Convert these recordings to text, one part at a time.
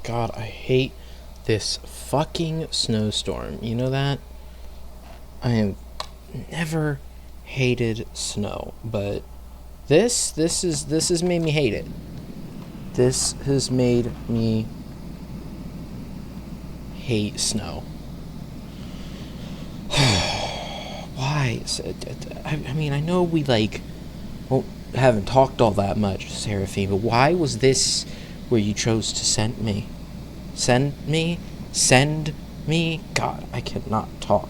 God, I hate this fucking snowstorm. You know that? I have never hated snow, but this has made me hate it. This has made me hate snow. Why? I mean, I know we haven't talked all that much, Seraphine, but why was this where you chose to send me? Send me? Send me? God, I cannot talk.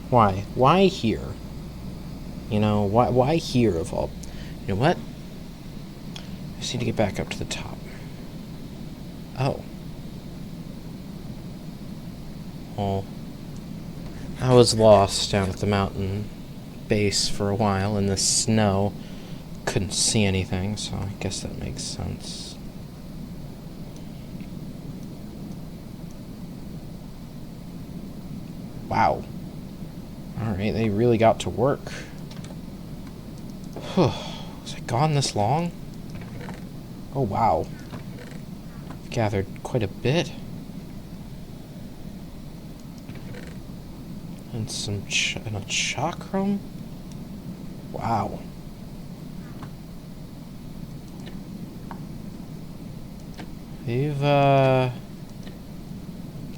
Why? Why here? You know, why here of all? You know what? I just need to get back up to the top. Oh. Well, I was lost down at the mountain base for a while in the snow. Couldn't see anything, so I guess that makes sense. Wow. Alright, they really got to work. Was it gone this long? Oh, wow. I've gathered quite a bit. And some and a chakram? Wow. They've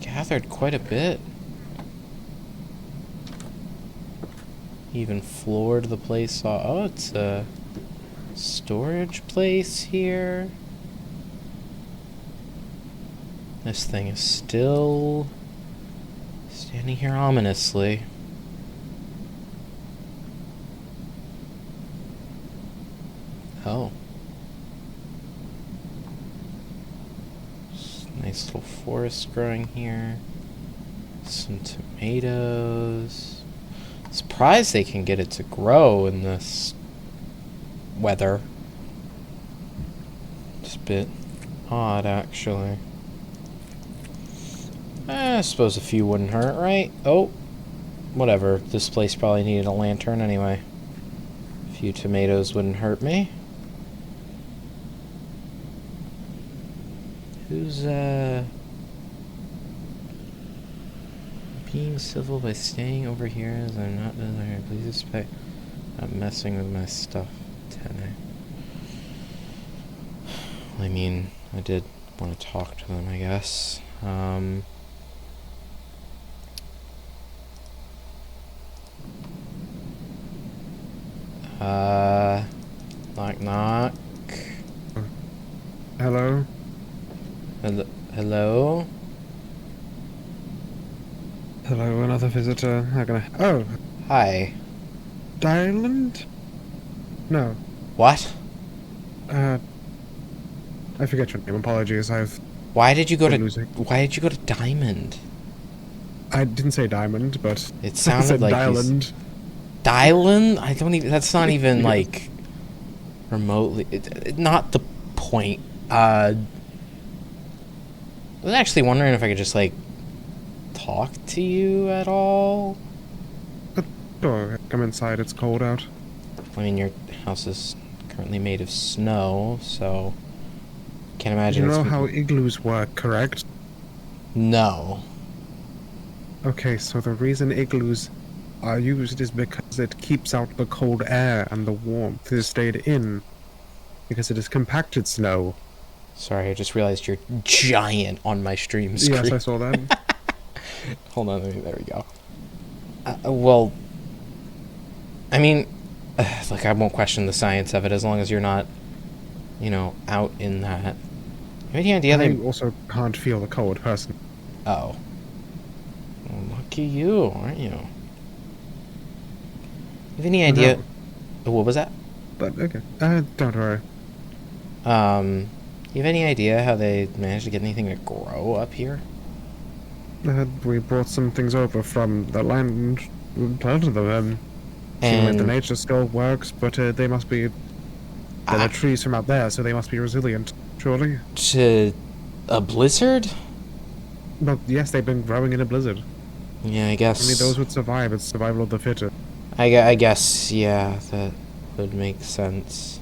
gathered quite a bit. Even floored the place off. Oh, it's a storage place here. This thing is still standing here ominously. Oh. Nice little forest growing here. Some tomatoes. Surprised they can get it to grow in this weather. It's a bit odd, actually. I suppose a few wouldn't hurt, right? Oh, whatever. This place probably needed a lantern anyway. A few tomatoes wouldn't hurt me. Who's, being civil by staying over here as I'm not desired. Please expect not messing with my stuff. 10. I mean, I did want to talk to them, I guess. Knock knock. Hello? Hello? Hello, another visitor. How can I... Oh, Hi. Diamond? No. What? I forget your name. Apologies, I've... Why did you go been to... losing. Why did you go to Diamond? I didn't say Diamond, but... It I sounded said like Diamond. Dylan? I don't even... That's not even, like... remotely... not the point. I was actually wondering if I could just, like... talk to you at all? Sure, come inside. It's cold out. I mean, your house is currently made of snow, so... Can't imagine You it's... know how igloos work, correct? No. Okay, so the reason igloos are used is because it keeps out the cold air and the warmth is stayed in. Because it is compacted snow. Sorry, I just realized you're giant on my stream screen. Yes, I saw that. Hold on, there we go. Well, I mean, like, I won't question the science of it as long as you're not, you know, out in that. You have any idea I they... also can't feel the cold person. Oh. Well, lucky you, aren't you? You have any idea... No. What was that? But, okay. Don't worry. You have any idea how they managed to get anything to grow up here? We brought some things over from the land and planted them. Seems like the And... nature still works, but they must be... They're the trees from out there, so they must be resilient, surely. To... a blizzard? But yes, they've been growing in a blizzard. Yeah, I guess... Only those would survive. It's survival of the fittest. I guess, yeah, that would make sense.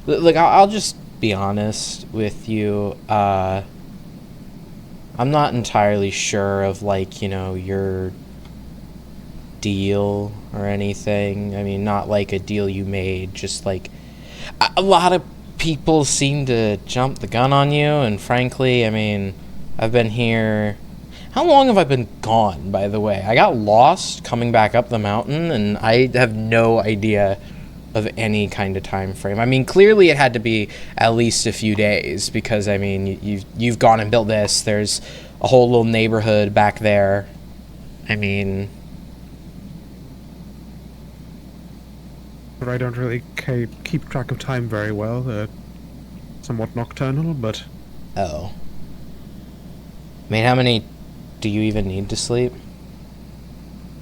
Look, I'll just be honest with you. I'm not entirely sure of, like, your deal or anything. I mean, not like a deal you made, just like a lot of people seem to jump the gun on you, and frankly, I mean, I've been here. How long have I been gone, by the way? I got lost coming back up the mountain, and I have no idea of any kind of time frame. I mean, clearly it had to be at least a few days, because I mean, you've gone and built this. There's a whole little neighborhood back there. I mean, But I don't really keep track of time very well. Somewhat nocturnal, but oh. I mean, how many do you even need to sleep?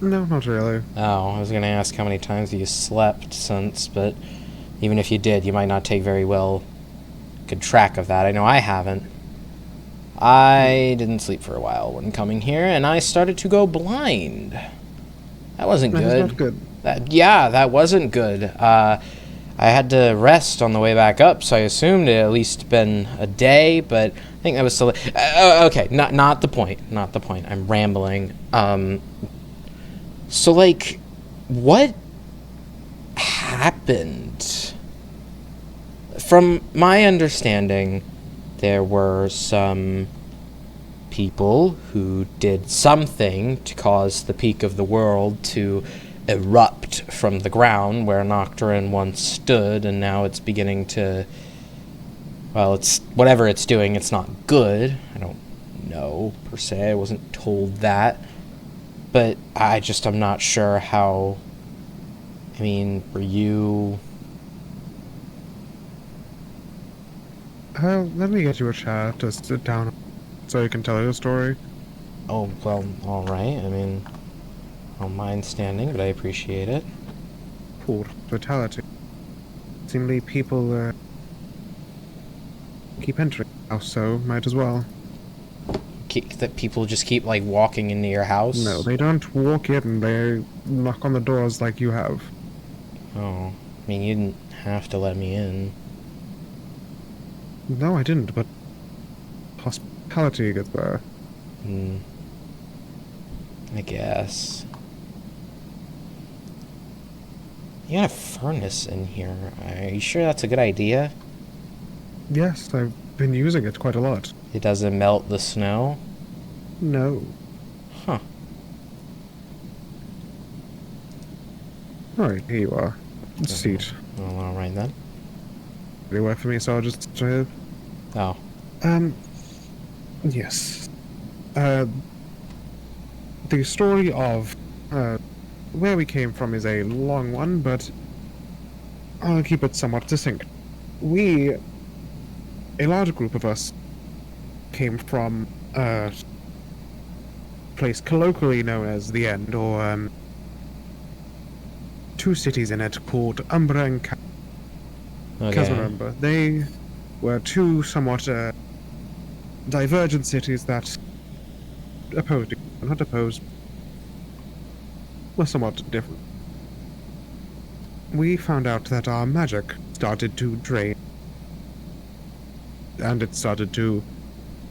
no, not really. Oh, I was gonna ask how many times you slept since, but even if you did, you might not take very good track of that. I know I haven't. I didn't sleep for a while when coming here, and I started to go blind. That wasn't That is good. not good. That wasn't good. I had to rest on the way back up, so I assumed it at least been a day, but I think that was still. Okay, not the point. Not the point. I'm rambling. So, like, what happened? From my understanding, there were some people who did something to cause the peak of the world to erupt from the ground where Nocturin once stood, and now it's beginning to. Well, it's whatever it's doing, it's not good. I don't know, per se. I wasn't told that. But I'm not sure how. I mean, were you. Let me get you a chair to sit down so you can tell your story. Oh, well, alright. I mean, I don't mind standing, but I appreciate it. Poor fatality. Seemingly people keep entering the house, so might as well. That people just keep, like, walking into your house? No, they don't walk in, they knock on the doors like you have. Oh. I mean, you didn't have to let me in. No, I didn't, but hospitality gets there. I guess. You got a furnace in here. Are you sure that's a good idea? Yes, I've been using it quite a lot. It doesn't melt the snow? No. Huh. Alright, here you are. Seat. Well, alright then. They work for me, so I'll just Oh. Yes. The story of where we came from is a long one, but I'll keep it somewhat succinct. A large group of us, came from a place colloquially known as the End, or two cities in it called Umbra and Okay. Kazmarumba. They were two somewhat divergent cities that were somewhat different. We found out that our magic started to drain, and it started to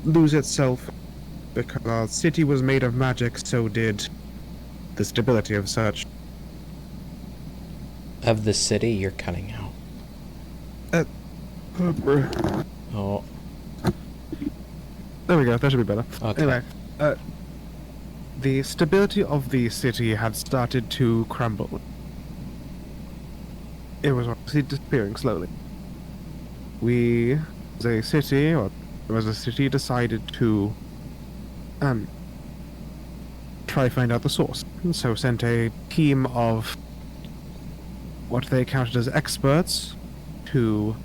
lose itself. Because our city was made of magic, so did the stability of such. Of the city, you're cutting out. Oh. There we go, that should be better. Okay. Anyway, the stability of the city had started to crumble. It was obviously disappearing slowly. We, as a city, decided to try find out the source. And so sent a team of what they counted as experts to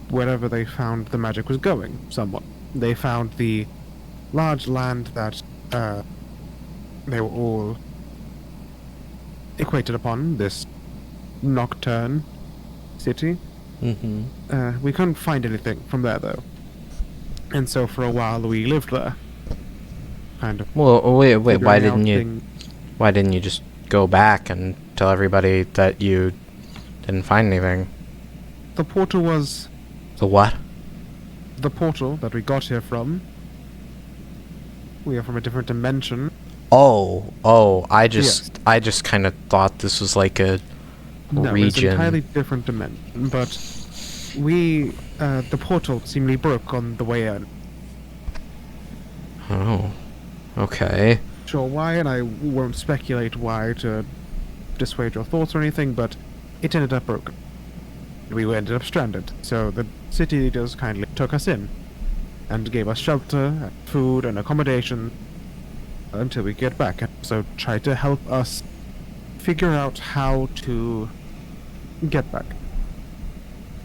wherever they found the magic was going, somewhat. They found the large land that they were all equated upon, this Nocturne city. Mm-hmm. We couldn't find anything from there, though. And so for a while we lived there. Kind of. Well, wait, why figuring didn't out you... things. Why didn't you just go back and tell everybody that you didn't find anything? The portal was The what? the portal that we got here from. We are from a different dimension. Oh, I Yes. just kind of thought this was like a No, it's an entirely region. different dimension, but the portal seemingly broke on the way in. Oh, okay. Sure why, and I won't speculate why to dissuade your thoughts or anything, but it ended up broken. We ended up stranded, so the city leaders kindly took us in and gave us shelter, and food, and accommodation until we get back, and so tried to help us figure out how to get back.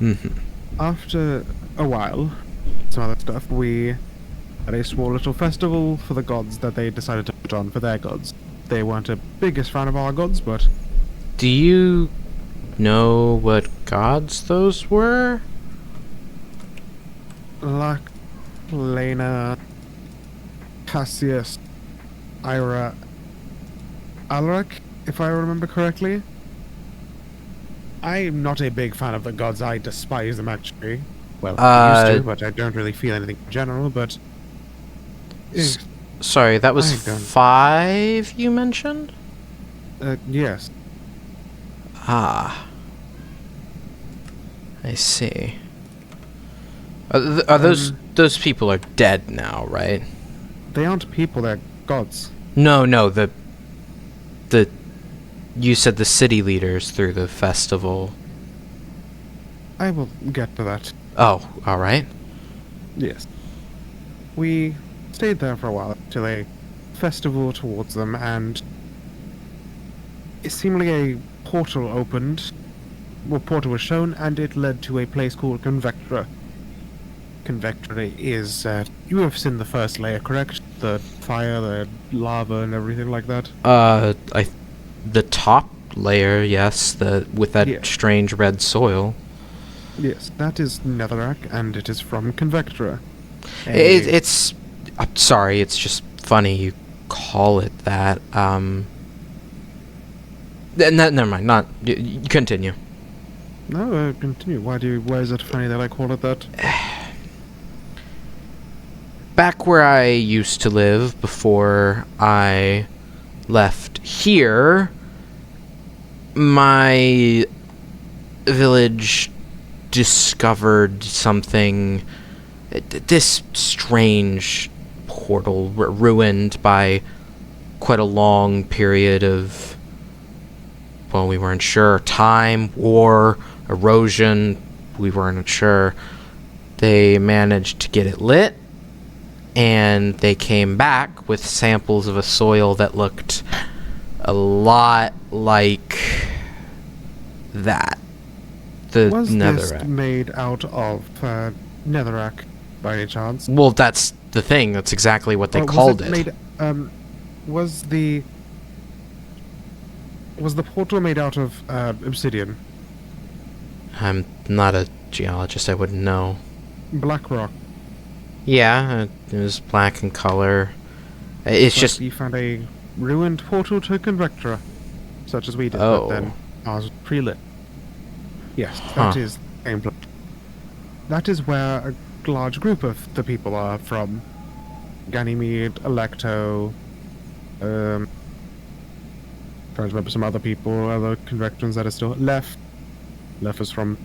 Mm-hmm. After a while, some other stuff, we had a small little festival for the gods that they decided to put on for their gods. They weren't a biggest fan of our gods, but Do you know what gods those were? Lak, Lena, Cassius, Ira, Alrak, if I remember correctly. I'm not a big fan of the gods. I despise them, actually. Well, I used Uh, to, but I don't really feel anything in general, but... s- Sorry, that was I don't... 5 you mentioned? Yes. Ah, I see. Are those people are dead now, right? They aren't people, they're gods. No, the you said the city leaders through the festival. I will get to that. Oh, all right. Yes. We stayed there for a while till a festival towards them, and it seemed like a portal opened. Well, portal was shown, and it led to a place called Convectra. Convectra is, you have seen the first layer, correct? The fire, the lava, and everything like that? The top layer, yes, with that Yeah. strange red soil. Yes, that is Netherrack, and it is from Convectra. It's I'm sorry, it's just funny you call it that. Never mind. Not you continue. No, continue. Why is it funny that I call it that? Back where I used to live before I left here, my village discovered something. This strange portal ruined by quite a long period of, well, we weren't sure. Time, war, erosion, we weren't sure. They managed to get it lit, and they came back with samples of a soil that looked a lot like that. The Was this netherrack. made out of Netherrack by any chance? Well, that's the thing. That's exactly what they Or called was it. Made, was the portal made out of obsidian? I'm not a geologist. I wouldn't know. Black rock. Yeah, it was black in color. It's But just... you found a ruined portal to Convectra, such as we did, Oh. but then ours was pre-lit. Yes, Huh. that is gameplay. That is where a large group of the people are from. Ganymede, Electo, trying to remember some other people, other Convectrans that are still left. Left is from,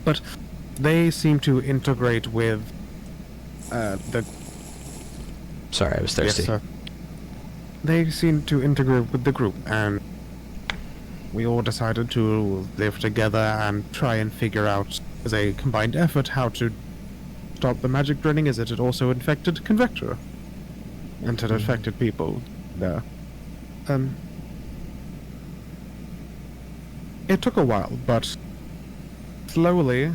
but they seem to integrate with the Sorry, I was thirsty. Yes, sir. They seem to integrate with the group, and we all decided to live together and try and figure out, as a combined effort, how to stop the magic draining, as it had also infected Convectra. And it affected people there. It took a while, but slowly,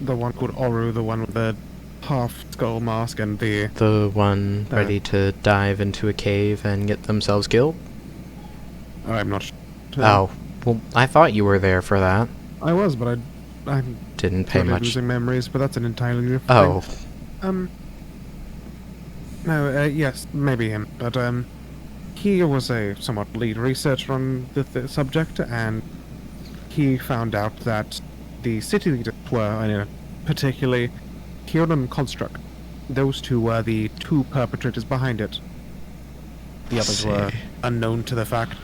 the one called Oru, the one with the half-skull mask and The one Uh, ready to dive into a cave and get themselves killed? I'm not sure. Oh, well, I thought you were there for that. I was, but I'm Didn't pay totally much. losing memories, but that's an entirely different Oh, thing. No, yes, maybe him, but, he was a somewhat lead researcher on the subject, and he found out that the city leaders were, particularly Kieran and Construct. Those two were the two perpetrators behind it. The others were See. unknown to the fact.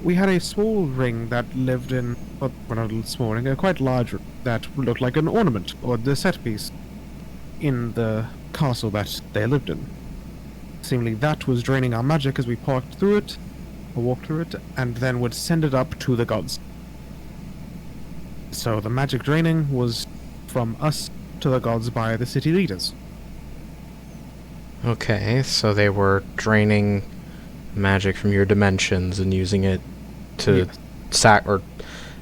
We had a small ring that lived in, well, not a little small ring, a quite large ring that looked like an ornament or the set piece in the castle that they lived in. Seemingly that was draining our magic as we walked through it, and then would send it up to the gods. So the magic draining was from us to the gods by the city leaders. Okay, so they were draining magic from your dimensions and using it to Yes. I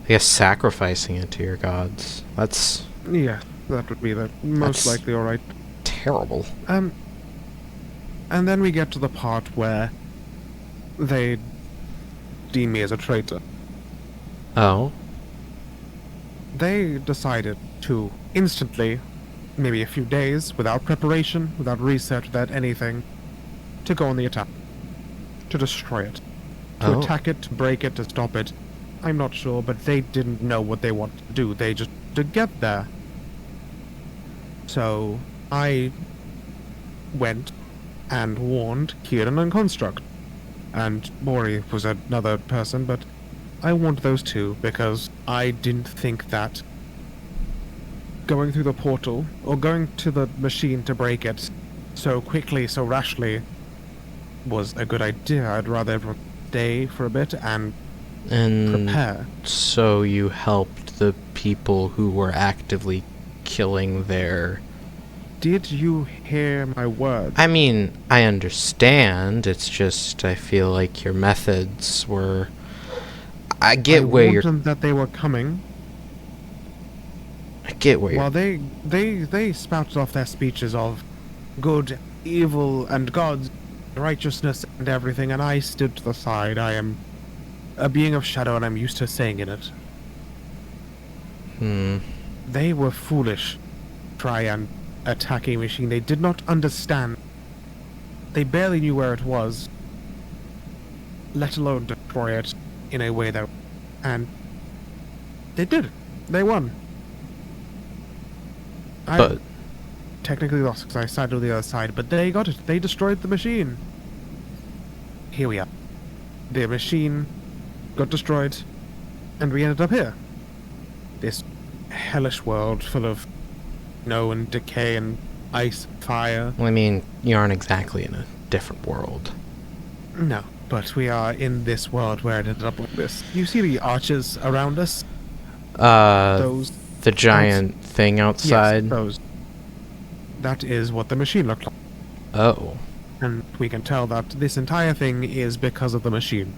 guess sacrificing it to your gods. That's Yeah, that would be the most That's- likely alright. terrible. And then we get to the part where they deem me as a traitor. Oh, They decided to instantly, maybe a few days, without preparation, without research, without anything, to go on the attack. To destroy it. To Oh. attack it, to break it, to stop it. I'm not sure, but they didn't know what they wanted to do. They just to get there. So I went and warned Kieran and Construct. And Mori was another person, but I warned those two because I didn't think that going through the portal or going to the machine to break it so quickly, so rashly was a good idea. I'd rather everyone stay for a bit and and prepare. so you helped the people who were actively killing their... Did you hear my words? I mean, I understand. It's just I feel like your methods were... I get I where warned you're... them that they were coming. I get where you're... While they spouted off their speeches of good, evil, and God's righteousness and everything, and I stood to the side. I am a being of shadow, and I'm used to saying in it. They were foolish. Try and attack a machine they did not understand. They barely knew where it was, let alone destroy it in a way that... And they did. They won. But... I technically lost because I sided with the other side, but they got it. They destroyed the machine. Here we are. The machine got destroyed, and we ended up here. This hellish world full of snow and decay and ice, fire. Well, I mean, you aren't exactly in a different world. No, but we are in this world where it ended up like this. You see the arches around us? Those... The giant thing outside? Yes, those. That is what the machine looked like. Oh. And we can tell that this entire thing is because of the machine.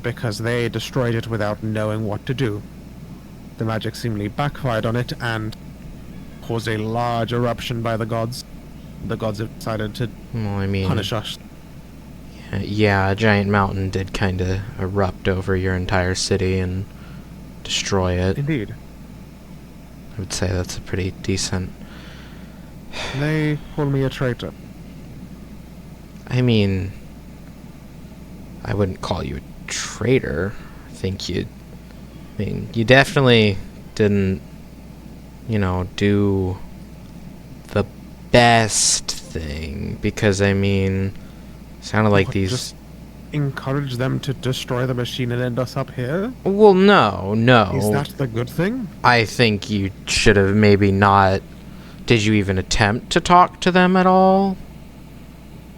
Because they destroyed it without knowing what to do. The magic seemingly backfired on it and caused a large eruption by the gods. The gods have decided to Well, I mean... punish us. Yeah, a giant mountain did kind of erupt over your entire city and destroy it. Indeed. I would say that's a pretty decent... They call me a traitor. I mean... I wouldn't call you a traitor. I think you... I mean, you definitely didn't, do the best thing. Because, I mean, sounded like What, these... just encourage them to destroy the machine and end us up here? Well, no. Is that the good thing? I think you should have maybe not... Did you even attempt to talk to them at all?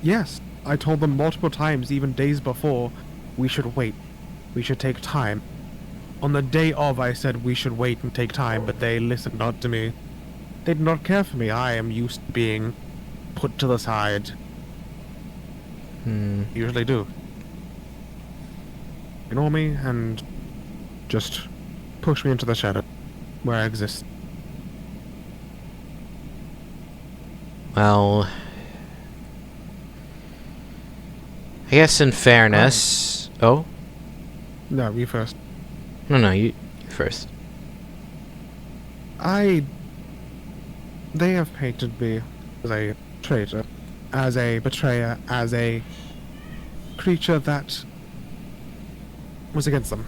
Yes. I told them multiple times, even days before, we should wait. We should take time. On the day of, I said we should wait and take time, but they listened not to me. They did not care for me. I am used to being put to the side. Usually do. Ignore me and just push me into the shadow where I exist. Well... I guess in fairness... Oh? No, you first. No, you first. They have painted me as a traitor, as a betrayer, as a creature that was against them.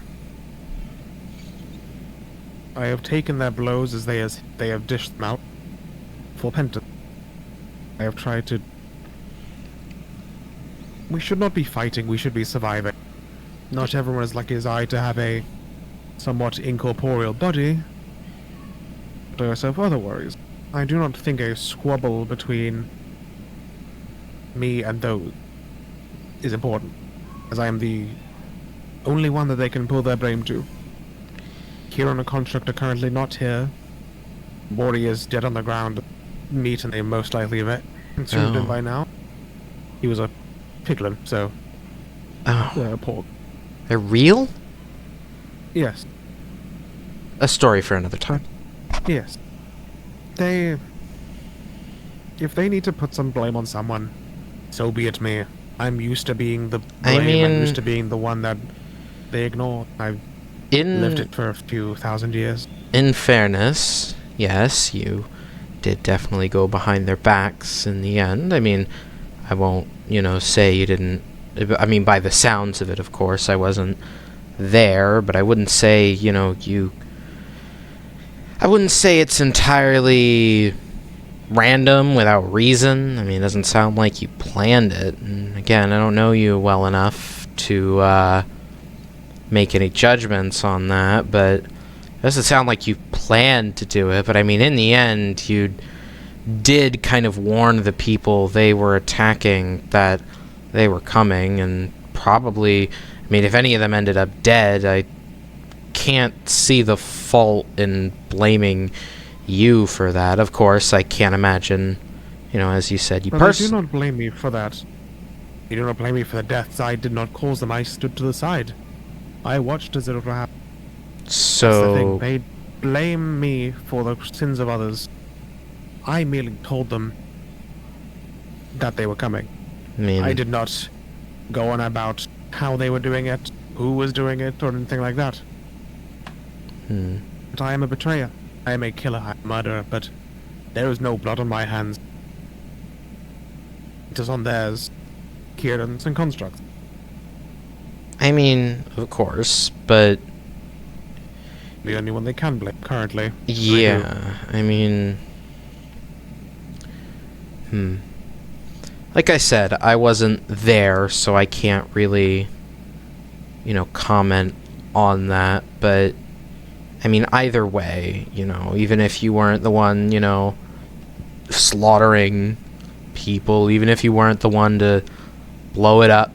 I have taken their blows as they have dished them out for penance. I have tried to... We should not be fighting, we should be surviving. Not everyone is lucky as I to have a somewhat incorporeal body. But I also have other worries. I do not think a squabble between me and those is important, as I am the only one that they can pull their blame to. Kieran and Construct are currently not here. Mori is dead on the ground. Meat and they most likely have consumed him by now. He was a piglin, so... pork. They're real? Yes. A story for another time. Yes. If they need to put some blame on someone, so be it me. I'm used to being the blame. I'm used to being the one that they ignore. I've lived it for a few thousand years. In fairness, yes, you did definitely go behind their backs in the end. I mean, I won't, say you didn't... I mean, by the sounds of it, of course, I wasn't there, but I wouldn't say, I wouldn't say it's entirely random without reason. I mean, it doesn't sound like you planned it. And again, I don't know you well enough to make any judgments on that, but it doesn't sound like you planned to do it. But I mean, in the end, you did kind of warn the people they were attacking that they were coming, and probably, I mean, if any of them ended up dead, I can't see the fault in blaming you for that. Of course, I can't imagine, as you said, you personally... do not blame me for that. You do not blame me for the deaths. I did not cause them. I stood to the side. I watched as it would happen. So... That's the thing. They blame me for the sins of others. I merely told them that they were coming. I did not go on about how they were doing it, who was doing it, or anything like that. But I am a betrayer. I am a killer. I am a murderer, but there is no blood on my hands. It is on theirs, Kieran's and Construct's. I mean, of course, but... The only one they can blame, currently. Yeah, I mean... Like I said, I wasn't there, so I can't really, comment on that, but... I mean, either way, even if you weren't the one, slaughtering people, even if you weren't the one to blow it up,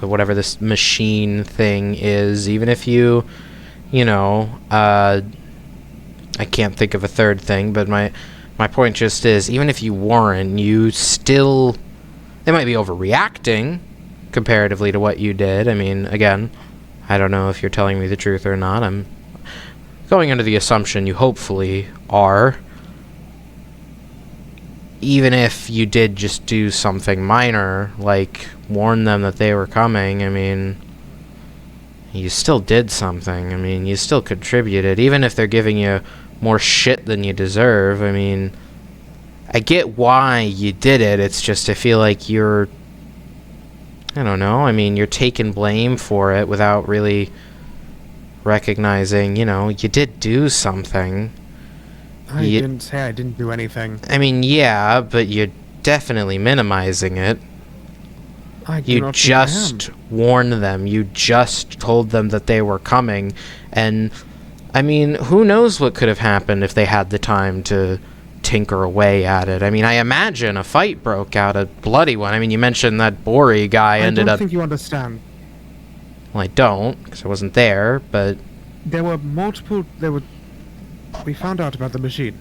whatever this machine thing is, even if you, I can't think of a third thing, but my point just is, even if you weren't, you still, they might be overreacting comparatively to what you did. I mean, again, I don't know if you're telling me the truth or not. I'm going under the assumption you hopefully are. Even if you did just do something minor, like warn them that they were coming, I mean, you still did something. I mean, you still contributed. Even if they're giving you more shit than you deserve, I mean, I get why you did it. It's just I feel like you're, I don't know, I mean, you're taking blame for it without really recognizing, you did do something. I didn't say I didn't do anything. I mean, yeah, but you're definitely minimizing it. You just warned them. You just told them that they were coming. And, I mean, who knows what could have happened if they had the time to tinker away at it. I mean, I imagine a fight broke out, a bloody one. I mean, you mentioned that Bori guy ended up... I don't think you understand. Well, I don't, because I wasn't there, but... There were multiple... We found out about the machine.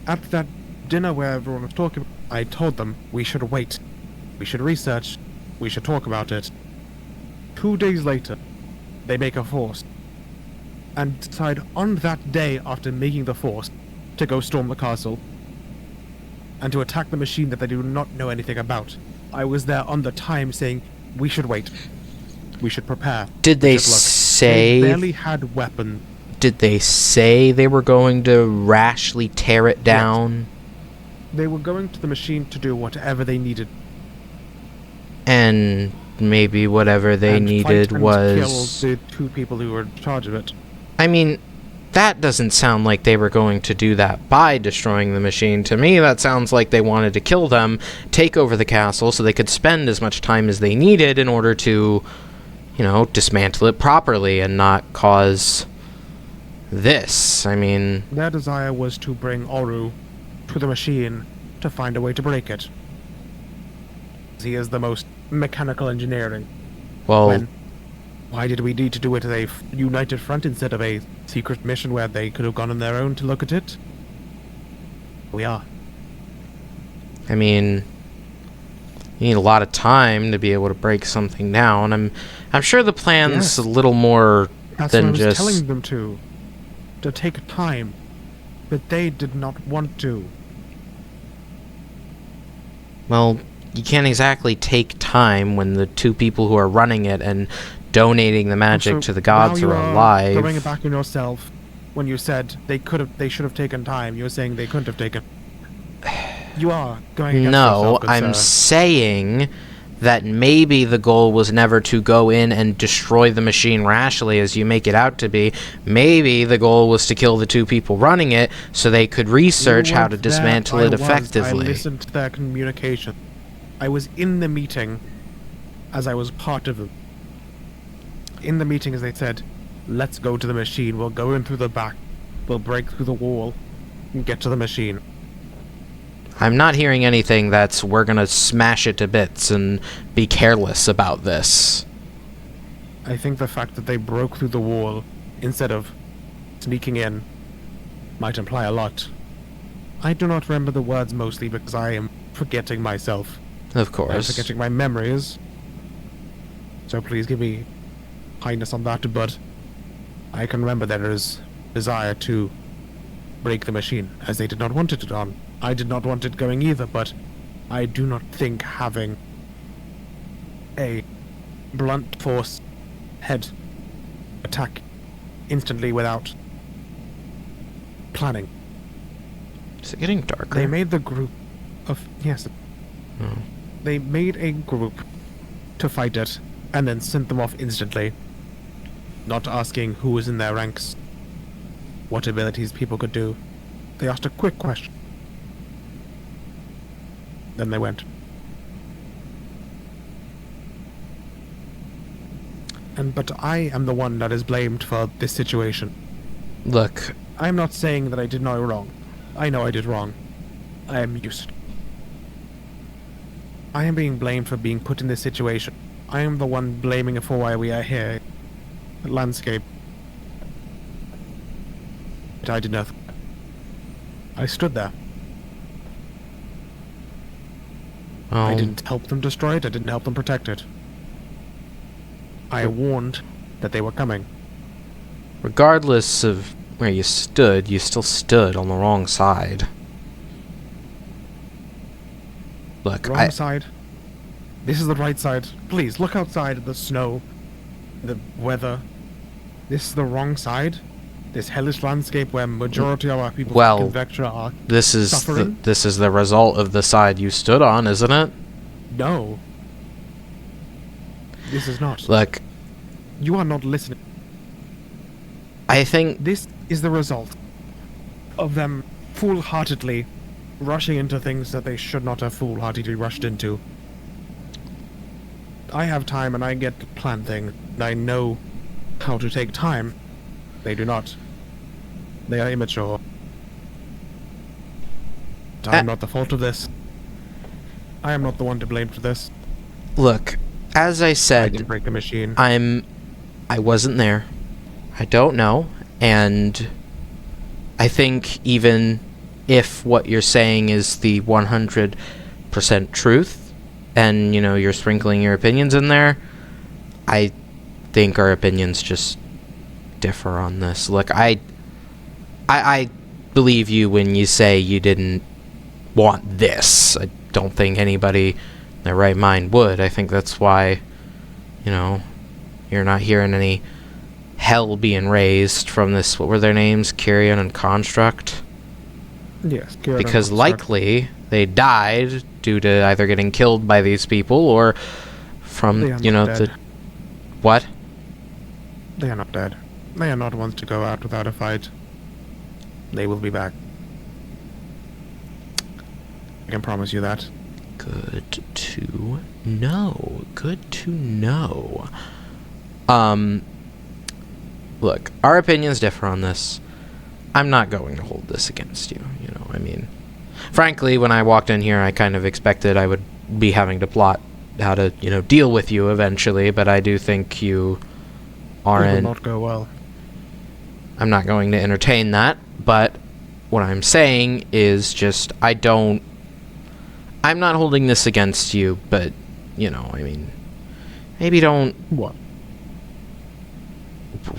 At that dinner where everyone was talking, I told them we should wait. We should research. We should talk about it. 2 days later, they make a force. And decide on that day after making the force to go storm the castle. And to attack the machine that they do not know anything about. I was there on the time saying, we should wait. We should prepare. Did they say... They barely had weapons. Did they say they were going to rashly tear it down? Yes. They were going to the machine to do whatever they needed. And maybe whatever they and needed fight and was... kill the 2 people who were in charge of it. I mean, that doesn't sound like they were going to do that by destroying the machine. To me, that sounds like they wanted to kill them, take over the castle, so they could spend as much time as they needed in order to, you know, dismantle it properly and not cause this. I mean... Their desire was to bring Oru to the machine to find a way to break it. He is the most mechanical engineering. Well... Why did we need to do it as a united front instead of a secret mission where they could have gone on their own to look at it? We are. I mean, you need a lot of time to be able to break something down. I'm sure the plan's a little more That's than what I was just... telling them to take time, but they did not want to. Well, you can't exactly take time when the 2 people who are running it and donating the magic to the gods are alive. Throwing it back on yourself when you said they should have taken time. You were saying they couldn't have taken. You are going against yourself, good I'm sir. saying that maybe the goal was never to go in and destroy the machine rashly as you make it out to be. Maybe the goal was to kill the 2 people running it so they could research how to dismantle it effectively. I listened to their communication. I was in the meeting as I was part of it. In the meeting as they said, let's go to the machine, we'll go in through the back, we'll break through the wall, and get to the machine. I'm not hearing anything that's we're gonna smash it to bits and be careless about this. I think the fact that they broke through the wall instead of sneaking in might imply a lot. I do not remember the words mostly because I am forgetting myself. Of course. I'm forgetting my memories. So please give me kindness on that, but I can remember there is desire to break the machine, as they did not want it on. I did not want it going either, but I do not think having a blunt force head attack instantly without planning. Is it getting darker? They made the group of... Yes. Oh. They made a group to fight it, and then sent them off instantly. Not asking who was in their ranks, what abilities people could do. They asked a quick question. Then they went. But I am the one that is blamed for this situation. Look, I am not saying that I did no wrong. I know I did wrong. I am used. I am being blamed for being put in this situation. I am the one blaming it for why we are here. The landscape. But I did nothing. I stood there. I didn't help them destroy it, I didn't help them protect it. I warned that they were coming. Regardless of where you still stood on the wrong side. Look, Wrong side. This is the right side. Please, look outside at the snow, the weather. This is the wrong side. This hellish landscape where majority of our people in Vectra are suffering. This is the result of the side you stood on, isn't it? No. This is not. Look, you are not listening. I think this is the result of them foolhardily rushing into things that they should not have foolhardily rushed into. I have time and I get to plan things, and I know how to take time. They do not. They are immature. I am not the fault of this. I am not the one to blame for this. Look, as I said, I didn't break the machine. I wasn't there. I don't know, and I think even if what you're saying is the 100% truth, and you know you're sprinkling your opinions in there, I think our opinions just differ on this. Look, I believe you when you say you didn't want this. I don't think anybody in their right mind would. I think that's why, you know, you're not hearing any hell being raised from this. What were their names? Kyrian and Construct? Yes, Kyrian. Because likely they died due to either getting killed by these people or from, They are you know, not the... dead. What? They are not dead. They are not ones to go out without a fight. They will be back. I can promise you that. Good to know. Good to know. Look, our opinions differ on this. I'm not going to hold this against you, you know, I mean... Frankly, when I walked in here, I kind of expected I would be having to plot how to, you know, deal with you eventually, but I do think you It will aren't... not go well. I'm not going to entertain that, but what I'm saying is just, I'm not holding this against you, but, you know, I mean, maybe don't... What?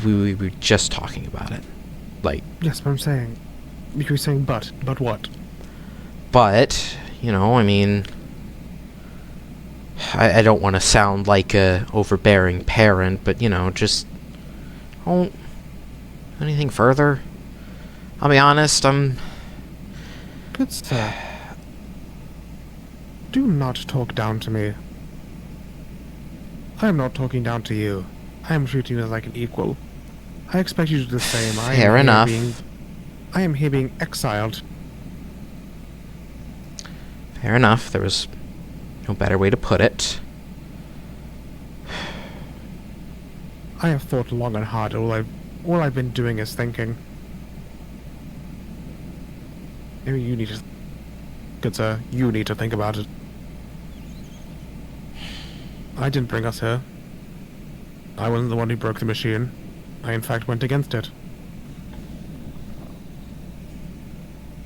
We were just talking about it. Like... Yes, but I'm saying... You were saying but. But what? But, you know, I mean... I don't want to sound like a overbearing parent, but, you know, just... Don't... Anything further? I'll be honest, I'm... Good sir. Do not talk down to me. I am not talking down to you. I am treating you like an equal. I expect you to do the same. Fair enough. I am here being exiled. Fair enough. There was no better way to put it. I have thought long and hard. All I've been doing is thinking. Maybe you need to... Good sir, you need to think about it. I didn't bring us here. I wasn't the one who broke the machine. I in fact went against it.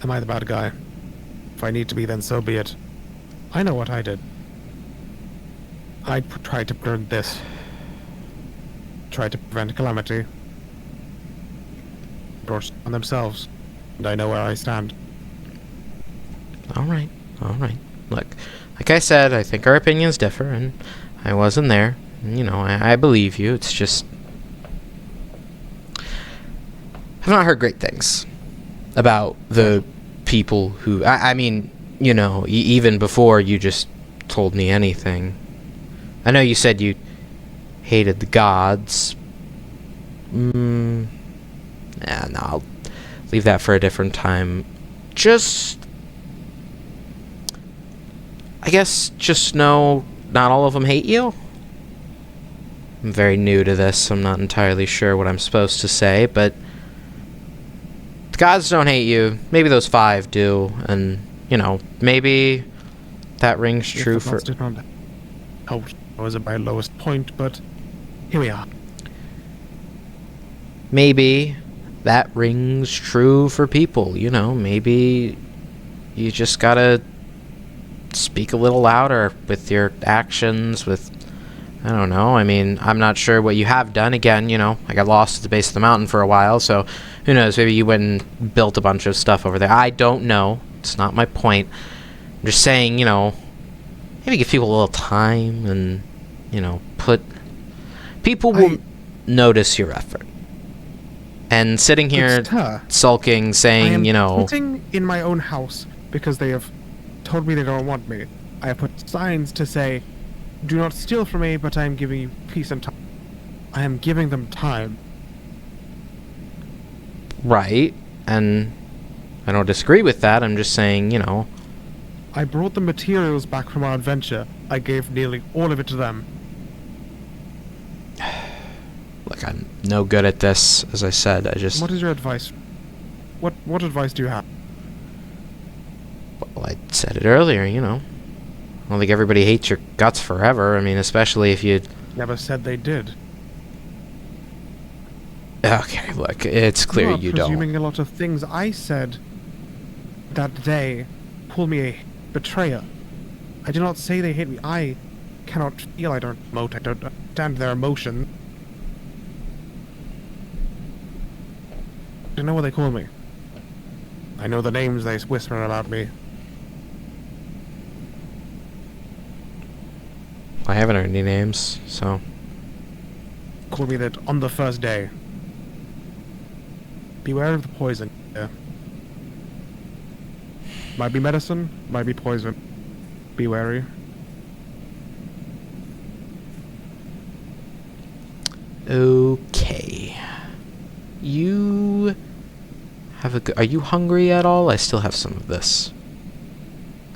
Am I the bad guy? If I need to be, then so be it. I know what I did. I tried to burn this. Tried to prevent calamity. Brought on themselves. And I know where I stand. Alright, alright. Look, like I said, I think our opinions differ, and I wasn't there. You know, I believe you. It's just... I've not heard great things about the people who... I mean, you know, even before you just told me anything. I know you said you hated the gods. Yeah, no, I'll leave that for a different time. Just... I guess just know not all of them hate you. I'm very new to this. I'm not entirely sure what I'm supposed to say, but the gods don't hate you. Maybe those 5 do, and, you know, maybe that rings true for... I was at my lowest point, but here we are. Maybe that rings true for people, you know. Maybe you just gotta speak a little louder with your actions, with... I don't know. I mean, I'm not sure what you have done. Again, you know, I got lost at the base of the mountain for a while, so who knows? Maybe you went and built a bunch of stuff over there. I don't know. It's not my point. I'm just saying, you know, maybe give people a little time and, you know, people will notice your effort. And sitting here sulking, saying, you know... sitting in my own house because they have told me they don't want me. I have put signs to say, do not steal from me, but I am giving you peace and time. I am giving them time. Right, and I don't disagree with that. I'm just saying, you know... I brought the materials back from our adventure. I gave nearly all of it to them. Look, I'm no good at this, as I said. I just... What is your advice? What advice do you have? Well, I said it earlier, you know. I don't think everybody hates your guts forever. I mean, especially if you... Never said they did. Okay, look, it's clear you don't. Presuming a lot of things I said that day call me a betrayer. I do not say they hate me. I cannot feel. I don't emote. I don't understand their emotion. I know what they call me. I know the names they whisper about me. I haven't heard any names, so... Call me that on the first day. Beware of the poison. Yeah. Might be medicine, might be poison. Be wary. Okay. You have a. Are you hungry at all? I still have some of this.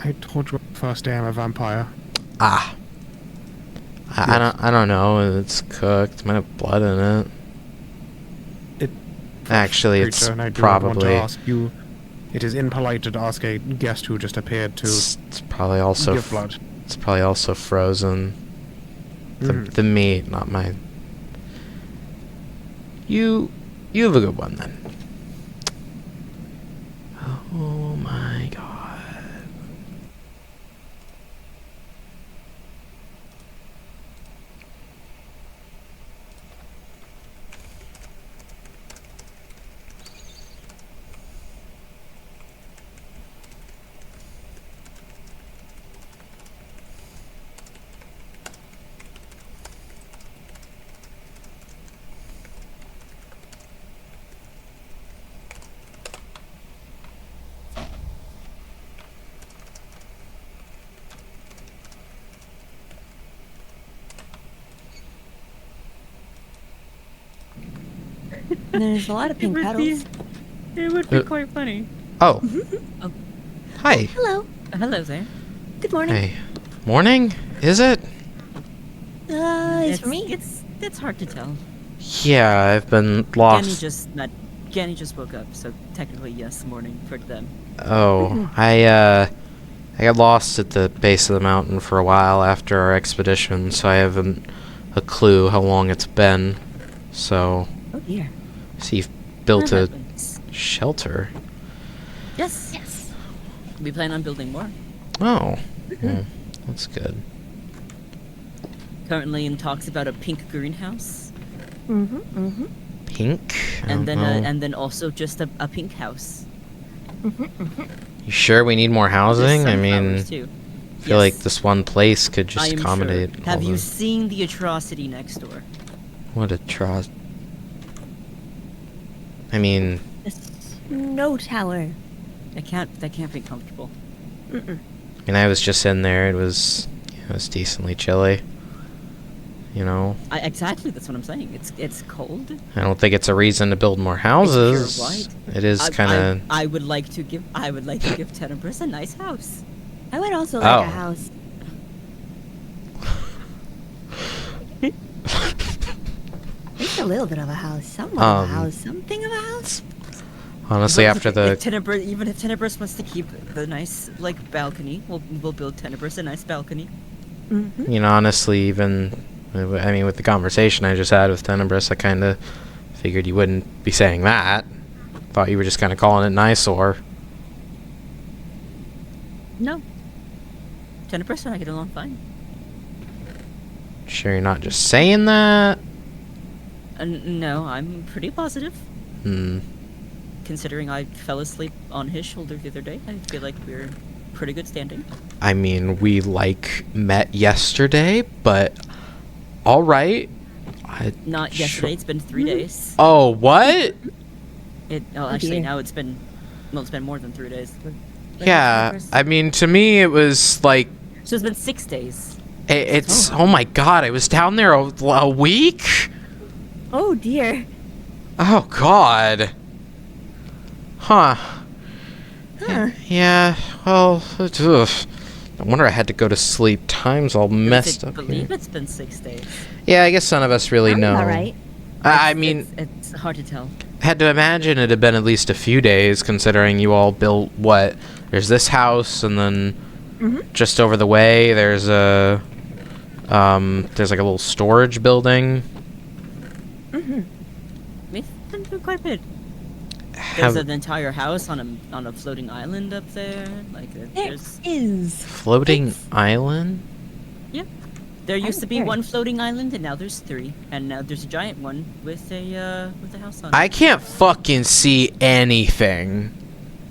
I told you on the first day I'm a vampire. Ah. I don't know. It's cooked. Might have blood in it. Actually, it's And I do probably. want to ask you. It is impolite to ask a guest who just appeared to It's probably also. give blood. It's probably also frozen. The meat, not mine. You have a good one then. Oh my god. There's a lot of pink petals. It would be quite funny. Oh. Oh. Hi. Hello. Hello there. Good morning. Hey. Morning? Is it? It's for me. It's hard to tell. Yeah, I've been lost. Ganny just woke up, so technically yes, morning for them. Oh, I got lost at the base of the mountain for a while after our expedition, so I haven't a clue how long it's been. So, Oh dear. so you've built That a happens. shelter. Yes. Yes. We plan on building more. Oh, well, that's good. Currently in talks about a pink greenhouse, Pink? I and don't then know. and then also just a pink house. You sure we need more With housing? I mean, sunflowers, too. I feel like Yes. this one place could I just am accommodate sure. all Have you the- seen the atrocity next door? What a trust. I mean, The snow tower. That can't be comfortable. I was just in there. It was decently chilly. You know, Exactly, that's what I'm saying. It's cold. I don't think it's a reason to build more houses. pure white. It is kind of. I would like to give Tenebris a nice house. I would also like Oh. a house. Just a little bit of a house. Somewhat of a house. Something of a house. Honestly, after the Even if Tenebris wants to keep the nice balcony, we'll build Tenebris a nice balcony. honestly, even with the conversation I just had with Tenebris, I kind of figured you wouldn't be saying that. Thought you were just kind of calling it nice, or No. Tenebris and I get along fine. sure you're not just saying that. No, I'm pretty positive. Hmm. Considering I fell asleep on his shoulder the other day, I feel like we're in pretty good standing. I mean, we met yesterday, but all right. Not yesterday. It's been 3 days. Oh, what? Actually, dear. now it's been more than 3 days. Yeah, I mean, to me, it was like So it's been 6 days. it's. Oh my god, I was down there a week. Oh dear. Oh god. Huh. Yeah. Well. Ugh. No wonder I had to go to sleep. Time's all messed I up. believe Here. it's been 6 days. Yeah, I guess none of us really Sounds know. about right. I mean, It's hard to tell. had to imagine it had been at least a few days, considering you all built what? There's this house, and then just over the way there's there's like a little storage building. We've been through quite a bit. Have There's an entire house on a floating island up there. Like There there's is. floating island. there used to be Okay. one floating island, and now there's 3, and now there's a giant one with a house on it. I can't fucking see anything.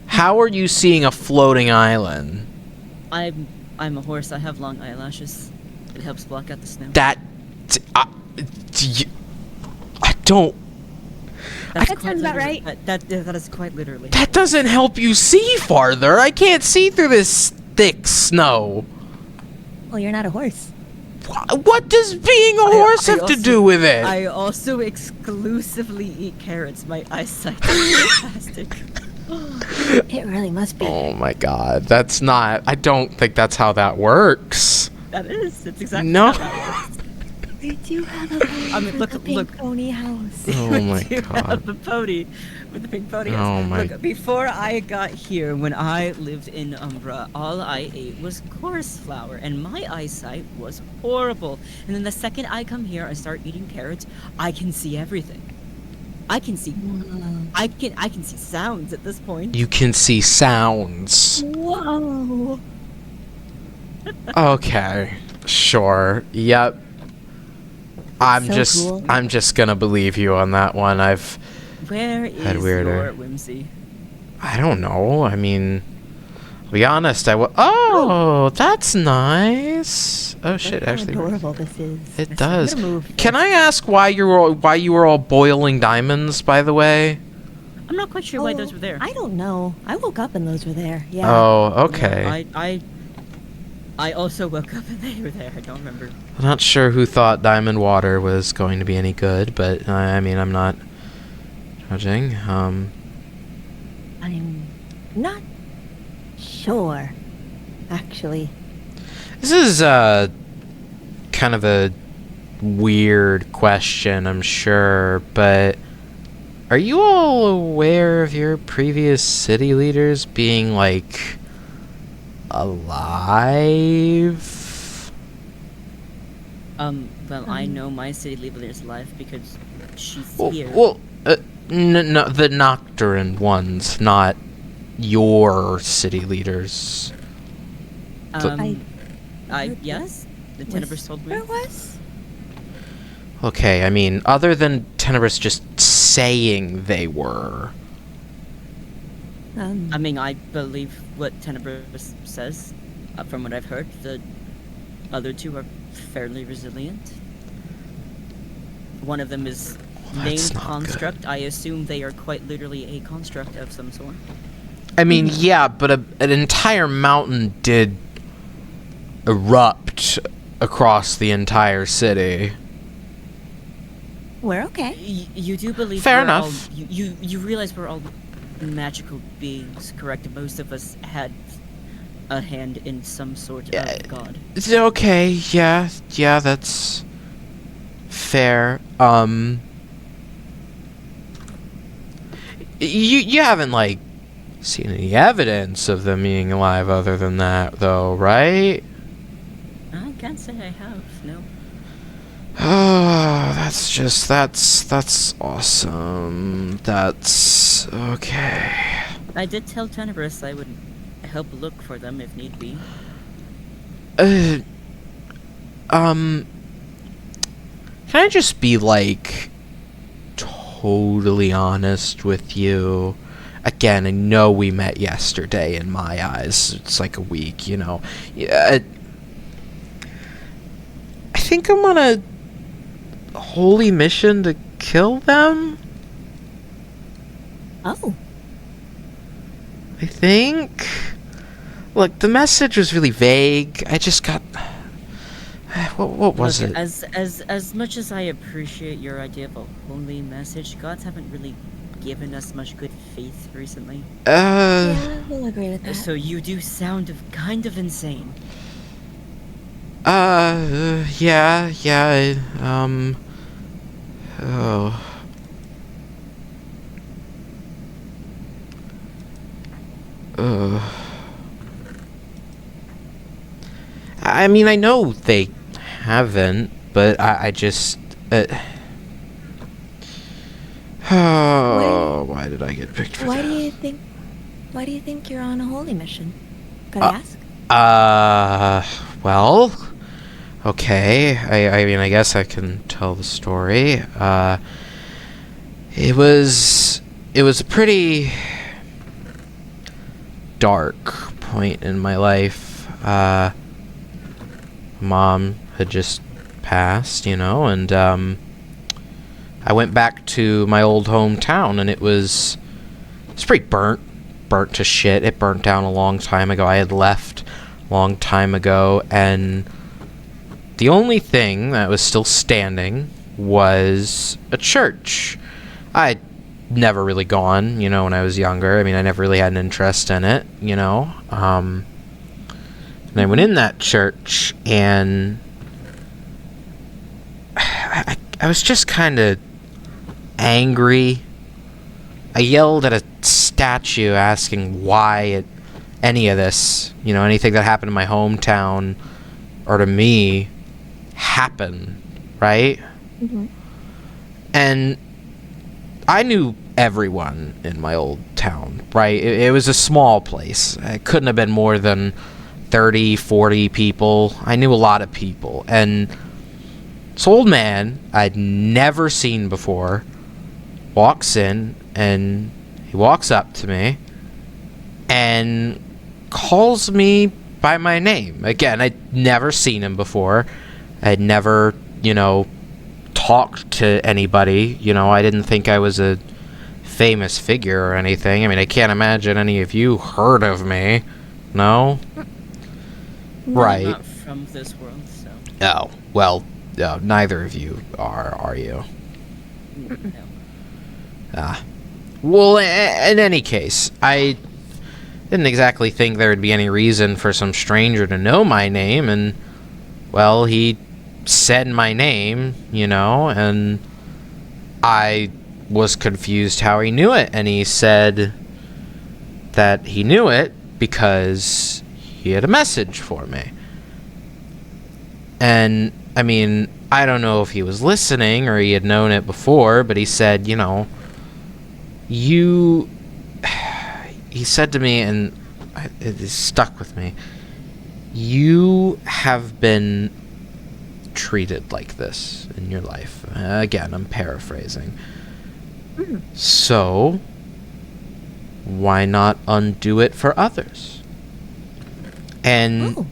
How are you seeing a floating island? I'm a horse. I have long eyelashes. It helps block out the snow. That I don't. That Quite sounds about literally- right. That is quite literally. That doesn't help you see farther. I can't see through this thick snow. Well, you're not a horse. What does being a horse have to do with it? I also exclusively eat carrots. My eyesight is fantastic. It really must be. Oh my god, that's not. I don't think that's how that works. That is. It's exactly No. how that works. We do have a pony I mean, with look- a pink look. pony house. Oh my You god. have the pony with the pink pony. Oh my- Look, before I got here, when I lived in Umbra, all I ate was coarse flour, and my eyesight was horrible. And then the second I come here and start eating carrots, I can see everything. I can see. I can see sounds at this point. You can see sounds. Whoa. Okay. Sure. Yep. I'm So just cool. I'm just gonna believe you on that one. Where is Had weirder. your whimsy? I don't know. I mean, to be honest, Oh, that's nice. Oh shit, Look how actually, adorable this is. it I'm does. gonna move. Can I ask why you were all boiling diamonds, by the way? I'm not quite sure why those were there. I don't know. I woke up and those were there. Yeah. Oh, Yeah, okay. I also woke up and they were there. I don't remember. I'm not sure who thought diamond water was going to be any good, but I mean, I'm not judging. I'm not sure, actually. This is kind of a weird question, I'm sure, but are you all aware of your previous city leaders being like alive? Well, I know my city leader is alive because she's Well, here. no, the Nocturin ones, not your city leaders. Yes, the Tenebris told me. Where was? Okay, I mean, other than Tenebris just saying they were. I mean, I believe what Tenebris says. From what I've heard, the other two are fairly resilient. One of them is That's named not Construct. I assume they are quite literally a construct of some sort. I mean, yeah, but an entire mountain did erupt across the entire city. We're okay. You do believe Fair we're enough. all, you realize we're all magical beings, correct? Most of us had a hand in some sort Yeah. of god. It's okay, yeah, that's fair. You haven't like seen any evidence of them being alive other than that, though, right? I can't say I have, no. Oh, that's awesome. That's okay. I did tell Tenebris I would help look for them if need be. Can I just be like totally honest with you? Again, I know we met yesterday in my eyes. It's like a week, you know. Yeah, I think I'm on a holy mission to kill them. Oh. I think. Look, the message was really vague. I just got. What was Look, it? as much as I appreciate your idea of a holy message, gods haven't really given us much good faith recently. Yeah, we'll agree with that. So you do sound kind of insane. Yeah, oh. I mean, I know they haven't, but I just. Oh, why did I get picked for Why that? do you think you're on a holy mission? Could I ask? Well, okay. I mean, I guess I can tell the story. It was a pretty dark point in my life. Mom had just passed, you know, and I went back to my old hometown, and it's pretty burnt to shit. It burnt down a long time ago. I had left a long time ago, and the only thing that was still standing was a church. I'd never really gone, when I was younger. I mean, I never really had an interest in it, And I went in that church, and I was just kind of angry. I yelled at a statue asking why any of this, anything that happened in my hometown or to me happened, right? Mm-hmm. And I knew everyone in my old town, right? It was a small place. It couldn't have been more than 30, 40 people. I knew a lot of people. And this old man I'd never seen before walks in, and he walks up to me and calls me by my name. Again, I'd never seen him before. I'd never, talked to anybody. I didn't think I was a famous figure or anything. I mean, I can't imagine any of you heard of me. No? Right. I'm not from this world, so. Oh, well, neither of you are you? No. Well, in any case, I didn't exactly think there would be any reason for some stranger to know my name, and, well, he said my name, and I was confused how he knew it, and he said that he knew it because he had a message for me. And, I mean, I don't know if he was listening or he had known it before, but he said, he said to me, and it stuck with me, you have been treated like this in your life. Again, I'm paraphrasing. So, why not undo it for others? And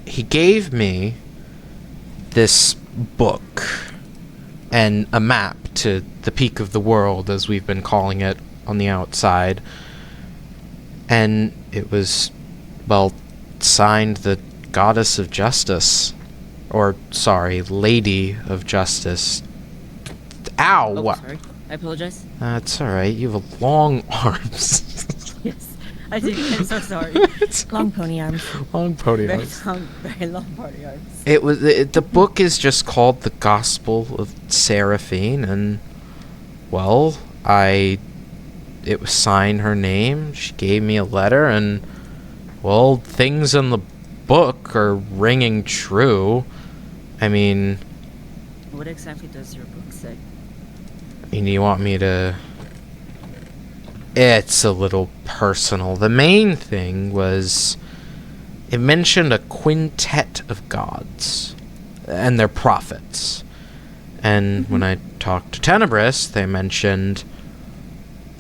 he gave me this book and a map to the peak of the world, as we've been calling it on the outside. And it was, well, signed the Goddess of Justice. Or, sorry, Lady of Justice. Ow! Oh, What? sorry. I apologize. It's alright, you have long arms. Yes, I do. I'm so sorry. Long pony arms. Long pony Very arms. long, very long party arms. The book is just called The Gospel of Seraphine, and, well, it was signed her name. She gave me a letter, and, well, things in the book are ringing true. I mean, What exactly does your book say? you want me to... It's a little personal. The main thing was, it mentioned a quintet of gods and their prophets. And when I talked to Tenebris, they mentioned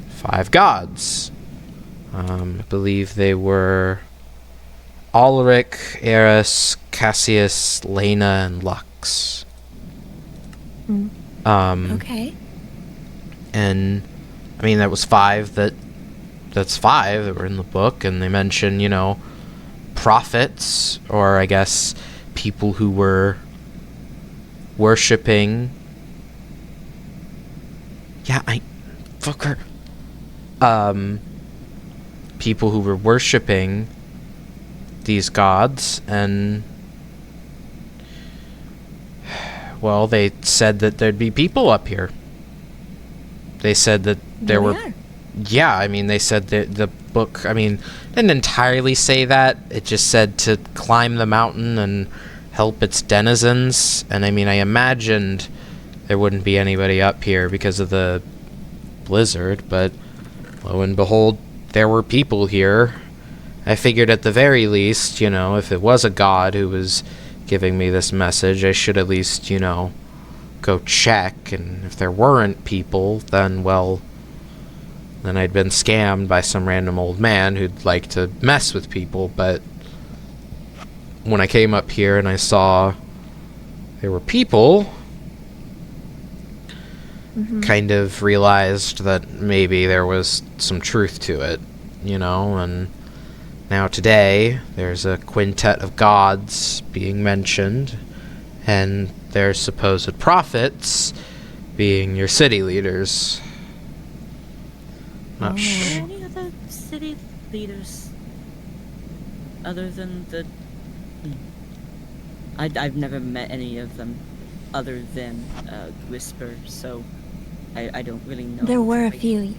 5 gods. I believe they were Ulrich, Eris, Cassius, Lena, and Lux. Okay. And, I mean, that was 5 that's 5 that were in the book, and they mention, prophets, or I guess people who were worshipping... Yeah, fucker. People who were worshipping these gods, and... Well, they said that there'd be people up here. They said that there were... Yeah, I mean, they said that the book, I mean, didn't entirely say that. It just said to climb the mountain and help its denizens. And I mean, I imagined there wouldn't be anybody up here because of the blizzard, but lo and behold, there were people here. I figured at the very least, if it was a god who was giving me this message, I should at least, go check. And if there weren't people, then, well... Then I'd been scammed by some random old man who'd like to mess with people, but when I came up here and I saw there were people, kind of realized that maybe there was some truth to it, and now today there's a quintet of gods being mentioned, and their supposed prophets being your city leaders. Not Oh. sure. Any other city leaders other than the... I've never met any of them other than Whisper, so I don't really know. There were a I- few.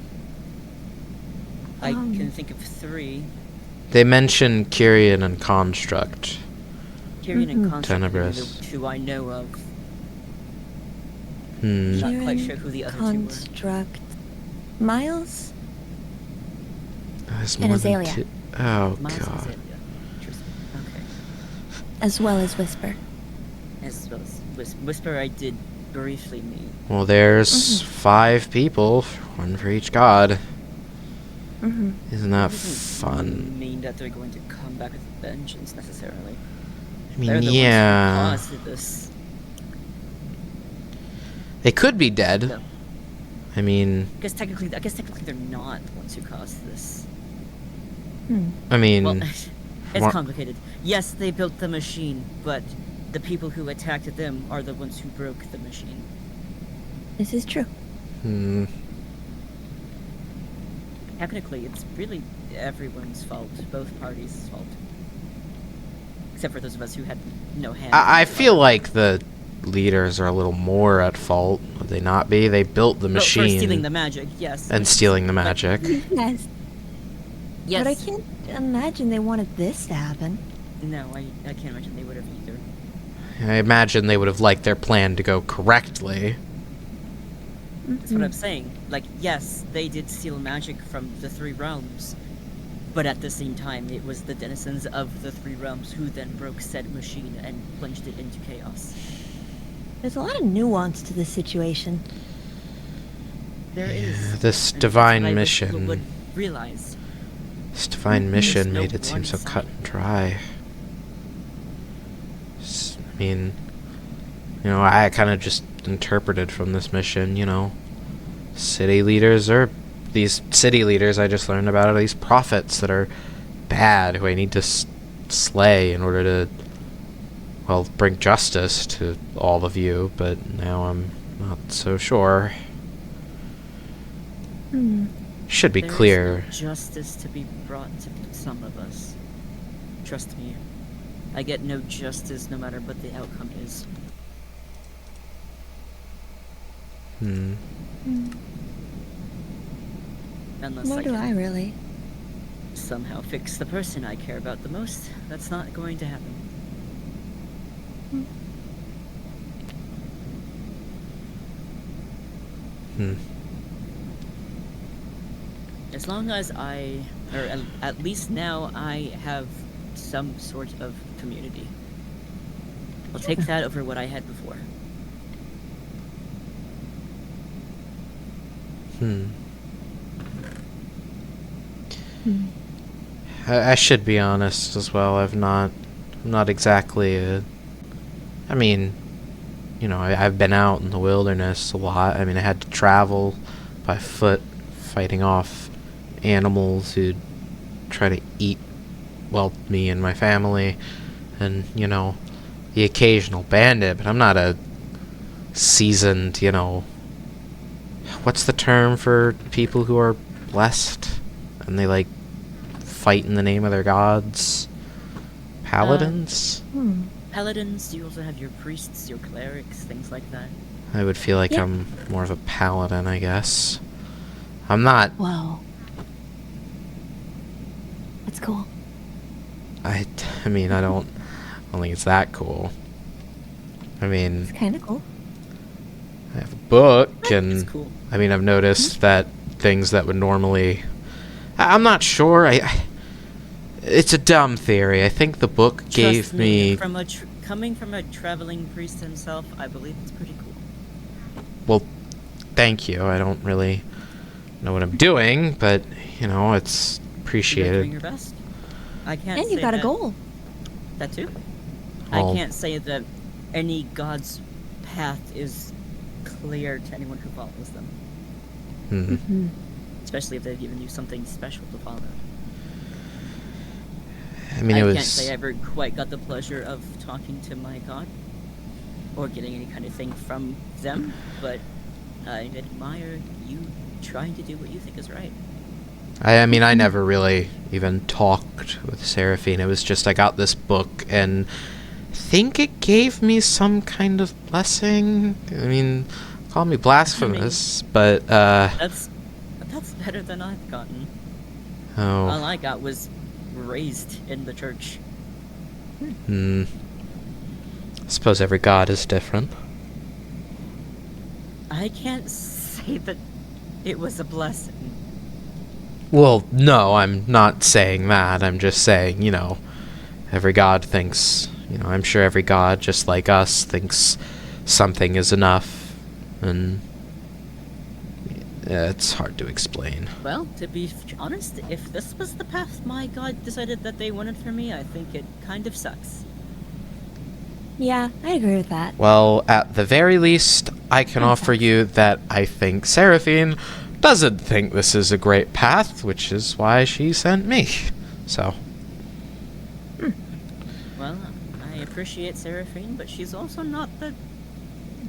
I can think of 3. They mention Kyrian and Construct. Tyrion and Construct are the Tenebris. 2 I know of. Hmm. Not quite Kieran, sure who the other 2 were. Construct. Miles? There's And more than Azalea. 2. Oh, Miles and God. Azalea. Interesting. Okay. As well as Whisper. As well as Whisper, I did briefly meet. Well, there's 5 people, 1 for each god. Mm-hmm. Isn't that Doesn't fun? mean that they're going to come back with vengeance necessarily. I mean, They're the yeah. ones who caused this. They could be dead. No. I mean, I guess technically they're not the ones who caused this. Hmm. I mean, Well, it's Mar- complicated. Yes, they built the machine, but the people who attacked them are the ones who broke the machine. This is true. hmm. Technically, it's really everyone's fault, both parties' fault. Except for those of us who had no hand. I in it. feel like the leaders are a little more at fault. Would they not be? They built the Well, for machine stealing the magic, yes. and stealing the magic. Yes. Yes. But I can't imagine they wanted this to happen. No, I can't imagine they would have either. I imagine they would have liked their plan to go correctly. That's what I'm saying. Like, yes, they did steal magic from the 3 realms, but at the same time, it was the denizens of the 3 realms who then broke said machine and plunged it into chaos. There's a lot of nuance to this situation. There is. This and divine that's what mission. would realize. This divine mission no made it seem one so side. cut and dry. I mean, you know, I kind of just interpreted from this mission, you know, city leaders are these city leaders I just learned about are these prophets that are bad who I need to slay in order to, well, bring justice to all of you, but now I'm not so sure. Should be There is clear. no justice to be brought to some of us. Trust me. I get no justice no matter what the outcome is. Unless Nor I do can I really. somehow fix the person I care about the most. That's not going to happen. As long as at least now I have some sort of community. I'll take that over what I had before. I should be honest as well. I'm not exactly I mean, you know, I've been out in the wilderness a lot. I mean, I had to travel by foot, fighting off animals who'd try to eat, well, me and my family, and, you know, the occasional bandit, but I'm not a seasoned, you know, what's the term for people who are blessed and they, like, fight in the name of their gods? Paladins? Paladins, you also have your priests, your clerics, things like that. I would feel like Yeah. I'm more of a paladin, I guess. I'm not. Whoa. That's cool. I mean, I don't think it's that cool. I mean, It's kind of cool. I have a book, and It's cool. I mean, I've noticed that things that would normally. I'm not sure. It's a dumb theory. I think the book gave Trust me. from coming from a traveling priest himself, I believe it's pretty cool. Well, thank you. I don't really know what I'm doing, but you know, it's You're doing appreciated. your best. I can't. And you say got a that- goal. That too. Well- I can't say that any god's path is clear to anyone who follows them, Hmm. especially if they've given you something special to follow. I mean, it I was. can't say I ever quite got the pleasure of talking to my god. or getting any kind of thing from them, but I admire you trying to do what you think is right. I mean, I never really even talked with Seraphine. It was just I got this book, and I think it gave me some kind of blessing. I mean, call me blasphemous, but, That's better than I've gotten. Oh. All I got was raised in the church. I suppose every god is different. I can't say that it was a blessing. Well, no, I'm not saying that. I'm just saying, you know, every god thinks, you know, I'm sure every god, just like us, thinks something is enough, and yeah, it's hard to explain. Well, to be honest, if this was the path my god decided that they wanted for me, I think it kind of sucks. Yeah, I agree with that. Well, at the very least, I can offer you that I think Seraphine doesn't think this is a great path, which is why she sent me. So. Well, I appreciate Seraphine, but she's also not the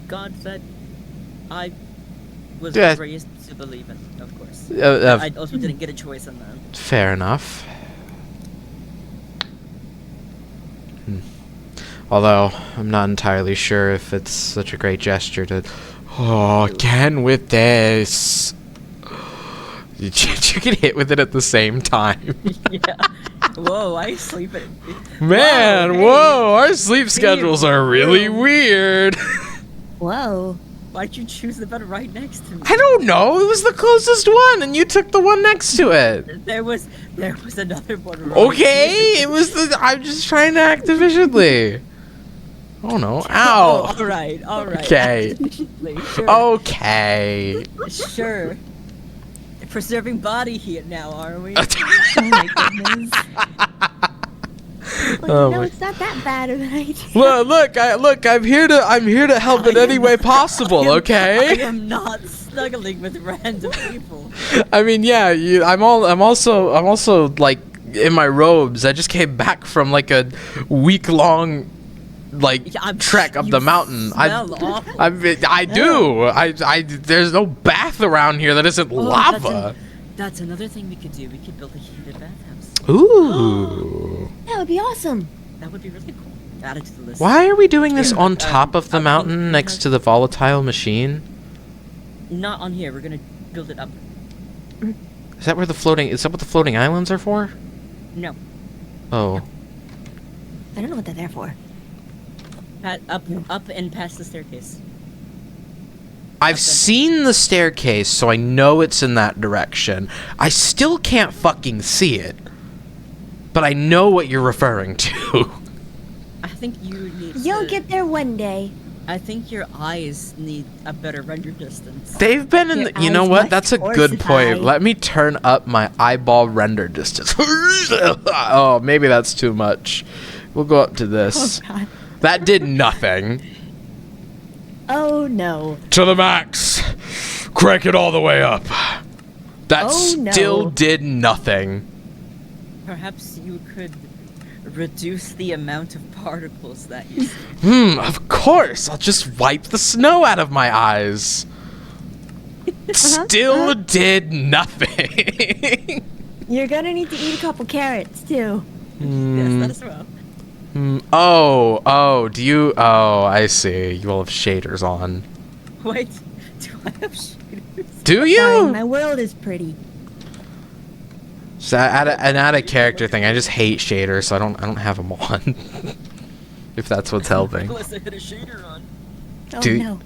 god that I was Yeah. raised to believe in, of course. Uh, I also didn't get a choice in that. Fair enough. Although, I'm not entirely sure if it's such a great gesture to... Oh, again with this. You get hit with it at the same time. Yeah. Whoa, I sleep at... Man, whoa, our sleep schedules are really weird. Whoa. Why'd you choose the bed right next to me? I don't know, it was the closest one, and you took the one next to it. There was another one right Okay, here. it was the... I'm just trying to act efficiently. Oh no, Oh, ow. alright. Okay. Sure. Okay. Sure. Preserving body heat now, are we? Oh my goodness. Well, Oh you know, my- it's not that bad of an idea. Look, I'm here to help in any way possible, okay? I am not snuggling with random people. I mean, yeah, I'm also like in my robes. I just came back from like a week-long like Yeah, trek up you the mountain. smell awful. I do. I there's no bath around here that isn't Oh, lava. That's another thing we could do. We could build a heated bathhouse. Ooh. That would be awesome. That would be really cool. Add it to the list. Why are we doing this Yeah, on top of the mountain because- next to the volatile machine? Not on here. We're gonna build it up. Is that what the floating islands are for? No. Oh. I don't know what they're there for. Up and past the staircase. I've seen the staircase, so I know it's in that direction. I still can't fucking see it. But I know what you're referring to. I think you need. You'll get there one day. I think your eyes need a better render distance. They've been in Your the, you know eyes what? must That's a good orsify. point. Let me turn up my eyeball render distance. Oh, maybe that's too much. We'll go up to this. Oh god. That did nothing. Oh no. To the max. Crank it all the way up. That Oh, no. still did nothing. Perhaps you could reduce the amount of particles that you see. Of course. I'll just wipe the snow out of my eyes. Still did nothing. You're gonna need to eat a couple carrots too. Yes, that as well. Do you? Oh, I see. You all have shaders on. Wait, do I have shaders? Do Fine, you? my world is pretty. So add a character thing. I just hate shaders, so I don't have them on. If that's what's helping. Unless I hit a shader on. Oh Do- no.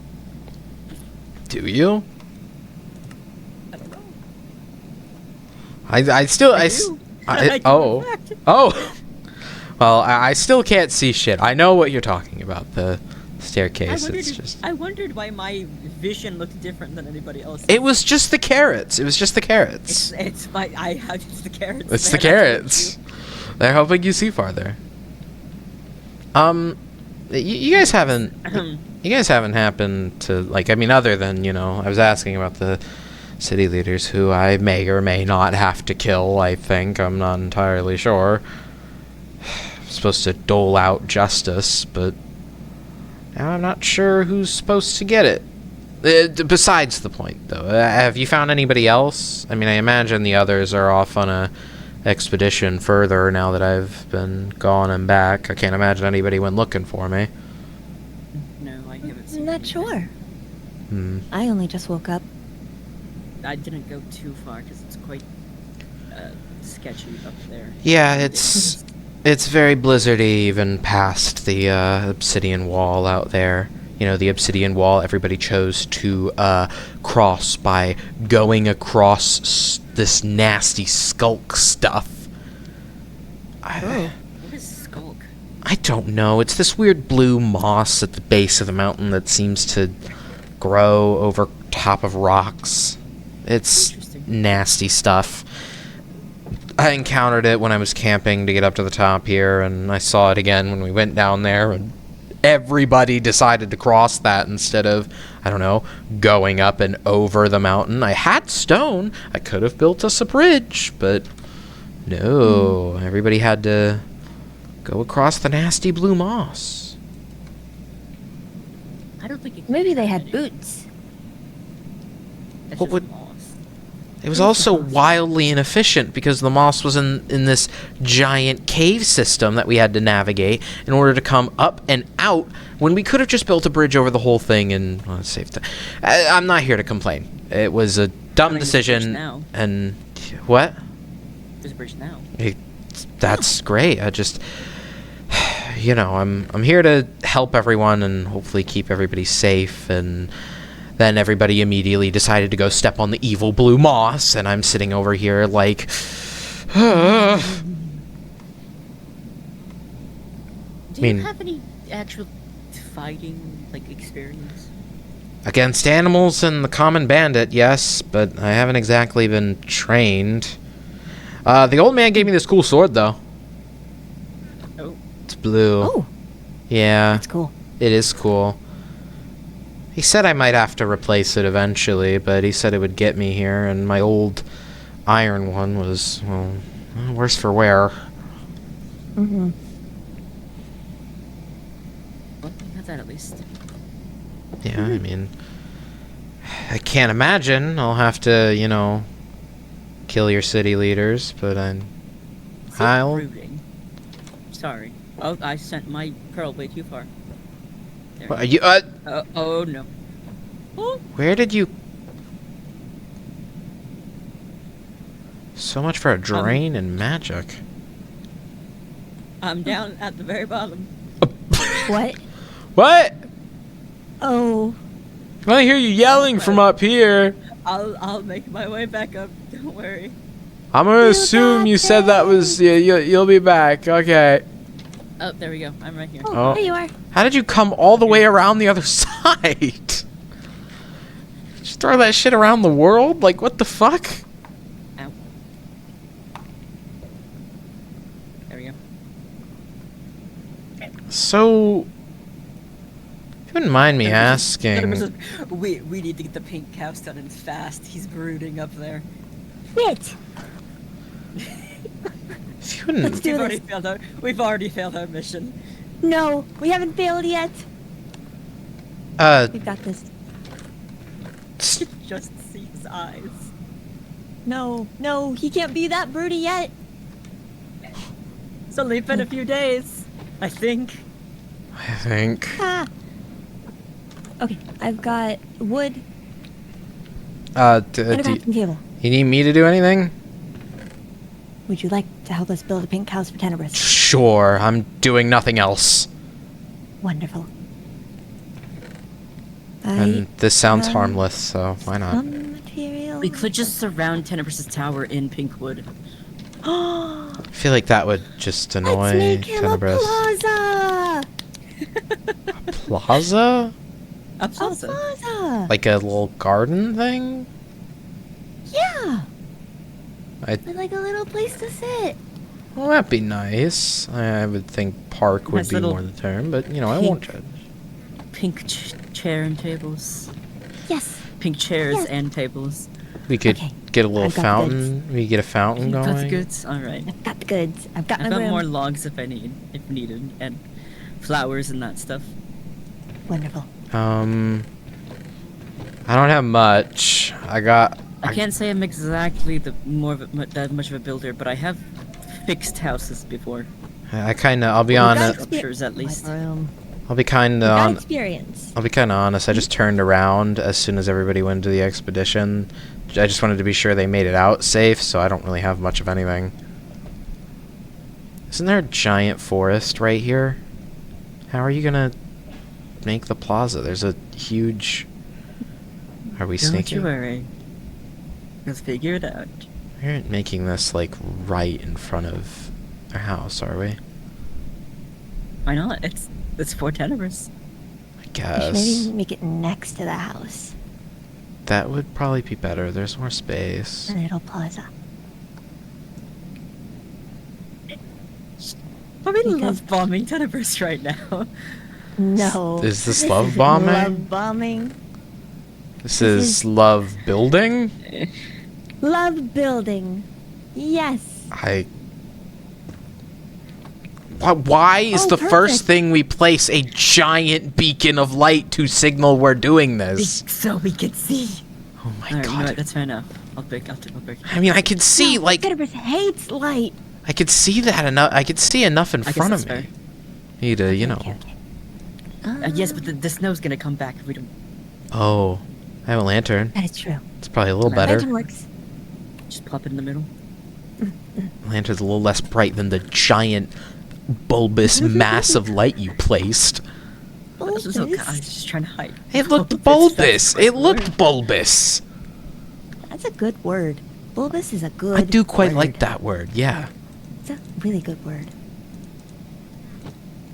Do you? I don't know. I still I s- do. I- I do, oh in fact. oh. Well, I still can't see shit. I know what you're talking about. The staircase. It's just. I wondered why my vision looked different than anybody else's. It was just the carrots. It was just the carrots. It's the carrots. It's the man, I told carrots. you. They're helping you see farther. You guys haven't. You guys haven't happened to like. I mean, other than I was asking about the city leaders who I may or may not have to kill. I think I'm not entirely sure. I'm supposed to dole out justice, but Now I'm not sure who's supposed to get it. Besides the point, though, have you found anybody else? I mean, I imagine the others are off on a expedition further now that I've been gone and back. I can't imagine anybody went looking for me. No, I haven't I'm seen not anything. sure. Hmm. I only just woke up. I didn't go too far because it's quite sketchy up there. Yeah, it's very blizzardy even past the obsidian wall out there. You know, the obsidian wall everybody chose to cross by going across this nasty skulk stuff. What is skulk? I don't know. It's this weird blue moss at the base of the mountain that seems to grow over top of rocks. It's Interesting. nasty stuff. I encountered it when I was camping to get up to the top here, and I saw it again when we went down there, and everybody decided to cross that instead of, I don't know, going up and over the mountain. I had stone. I could have built us a bridge, but no. Everybody had to go across the nasty blue moss. I don't think it Maybe they had boots. That's What just would- moss. It was also wildly inefficient because the moss was in this giant cave system that we had to navigate in order to come up and out when we could have just built a bridge over the whole thing and saved it. I'm not here to complain. It was a dumb mean, there's a bridge decision. now. And what? There's a bridge now. That's great. I just, you know, I'm here to help everyone and hopefully keep everybody safe. And then everybody immediately decided to go step on the evil blue moss, and I'm sitting over here like, Do mean- you have any actual fighting like experience? against animals and the common bandit, yes, but I haven't exactly been trained. The old man gave me this cool sword, though. Oh, It's blue. Oh, Yeah, that's cool. it is cool. He said I might have to replace it eventually, but he said it would get me here, and my old iron one was, well, worse for wear. Mm-hmm. well, you have that at least. Yeah, I mean, I can't imagine I'll have to, you know, kill your city leaders, but I'll... Brooding. Sorry. Oh, I sent my pearl way too far. There. What, are you, Oh no. Oh, where did you... So much for a drain and magic. I'm down at the very bottom. What? What? Oh, I hear you yelling from up here. I'll make my way back up. Don't worry. I'm gonna You assume got you said that was... Yeah, you'll be back. Okay. Oh, there we go. I'm right here. oh, there you are. How did you come all the way around the other side? Did you throw that shit around the world? Like, what the fuck? Ow. There we go. So... If you wouldn't mind me asking... We need to get the pink cow done fast. He's brooding up there. Wait. If you wouldn't... Let's do this. We've already failed our mission. No, we haven't failed yet. Uh... We've got this. Just see his eyes. No, no, he can't be that broody yet. It's only been a few days, I think. I think... Ah. Okay, I've got wood do, and a crafting table. you need me to do anything? Would you like to help us build a pink house for Tenebris? Sure, I'm doing nothing else. Wonderful. And this sounds um, harmless, so why not? Some material. We could just surround Tenebris's tower in Pinkwood. Oh, I feel like that would just annoy let's make him Tenebris. a plaza. Plaza? A A plaza. plaza. Like a little garden thing? Yeah. I With like a little place to sit. Well, that'd be nice. I would think park would Nice be little more the term, but, you know, I pink- won't judge. Pink chair and tables. Yes. Pink chairs Yes. and tables. We could Okay, get a little I've got fountain. We could get a fountain You going. got the goods? Alright. I've got the goods. I've got I've my got room. more logs if needed, and flowers and that stuff. Wonderful. I don't have much. I can't say I'm exactly that much of a builder, but I have fixed houses before. I'll be Well, honest. that's- Structures, at least. Room. I'll be kind You got of experience. I'll be kind of honest. I just turned around as soon as everybody went to the expedition. I just wanted to be sure they made it out safe, so I don't really have much of anything. Isn't there a giant forest right here? How are you gonna make the plaza? There's a huge... Are we Don't sneaking? you worry. Let's figure it out. We aren't making this, like, right in front of our house, are we? Why not? It's 4 tenors. I We should guess. maybe make it next to the house. That would probably be better. There's more space. A little plaza. I'm in Because- love bombing tenors right now. No. Is this isn't love bombing? Love bombing. This This is is- love building? Love building. Yes. Why is Oh, the first perfect. thing we place a giant beacon of light to signal we're doing this? So we can see. Oh my Alright, you know god. what? That's fair enough. I'll break. I mean, I could see, No, like, Tenebris hates light. I could see that enough. I could see enough in I guess front of that's me. fair. Need to, you know. Okay, okay. Yes, but the snow's gonna come back if we don't. Oh, I have a lantern. That is true. It's probably a little My better. Lantern works. Just pop it in the middle. Lantern's a little less bright than the giant, bulbous mass of light you placed. I was just Bulbous. just trying to hide. It looked Bulbous, bulbous. that's the It right looked word. bulbous. That's a good word. Bulbous is a good I do quite like word. that word. Yeah. It's a really good word.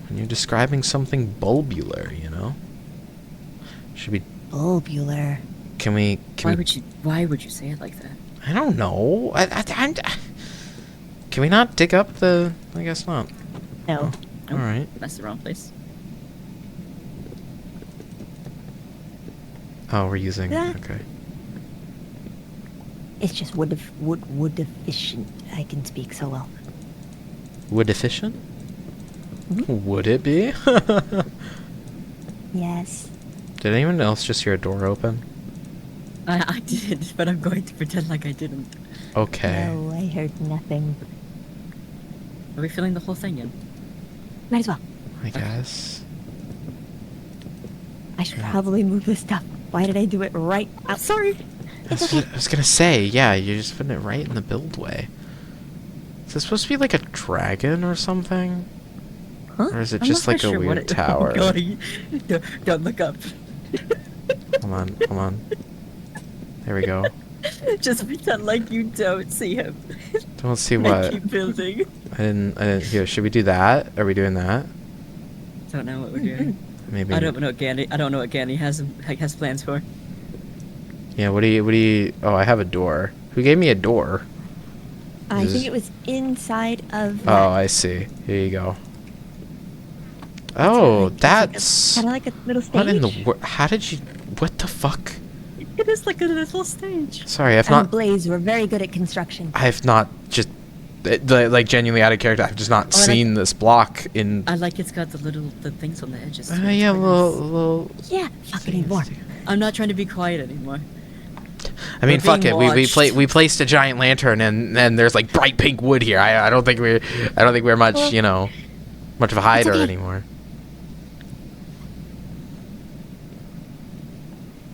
When you're describing something bulbular, you know. Should we? Bulbular. Can we? Why would you say it like that? I don't know. Can we not dig up the? I guess not. No. All right. That's the wrong place. Oh, we're using. Yeah. Okay. It's just wood deficient. I can speak so well. Wood efficient? Mhm. Would it be? Yes. Did anyone else just hear a door open? I did, but I'm going to pretend like I didn't. Okay. No, I heard nothing. Are we filling the whole thing in? Might as well. I guess. I should probably move this stuff. Why did I do it right out? Sorry. It's That's okay. what I was gonna say. Yeah, you're just putting it right in the build way. Is this supposed to be like a dragon or something? Huh? Or is it I'm just not like a sure what weird it- tower? Oh, God, don't look up. Hold on, hold on. There we go. Just pretend like you don't see him. Don't see And what. keep building. I didn't hear. Should we do that? Are we doing that? Don't know what we're doing. Maybe. I don't know what Gandhi has plans for. Yeah. What do you? Oh, I have a door. Who gave me a door? I Is- think it was inside of. Oh, I see. Here you go. Oh, that's. kind of like a little stage. What in the world? How did you? What the fuck? It is like a little stage. Sorry, I've I'm not. Blaze. We're very good at construction. I've not just. Like genuinely out of character. I've just not Oh, I like- seen this block in. I like it's got the things on the edges. too. It's Yeah, very little. nice. Yeah, fucking need more. I'm not trying to be quiet anymore. I mean, We're fuck it. being We watched. placed a giant lantern, and there's like bright pink wood here. I don't think we're much Well, much of a hider okay. anymore.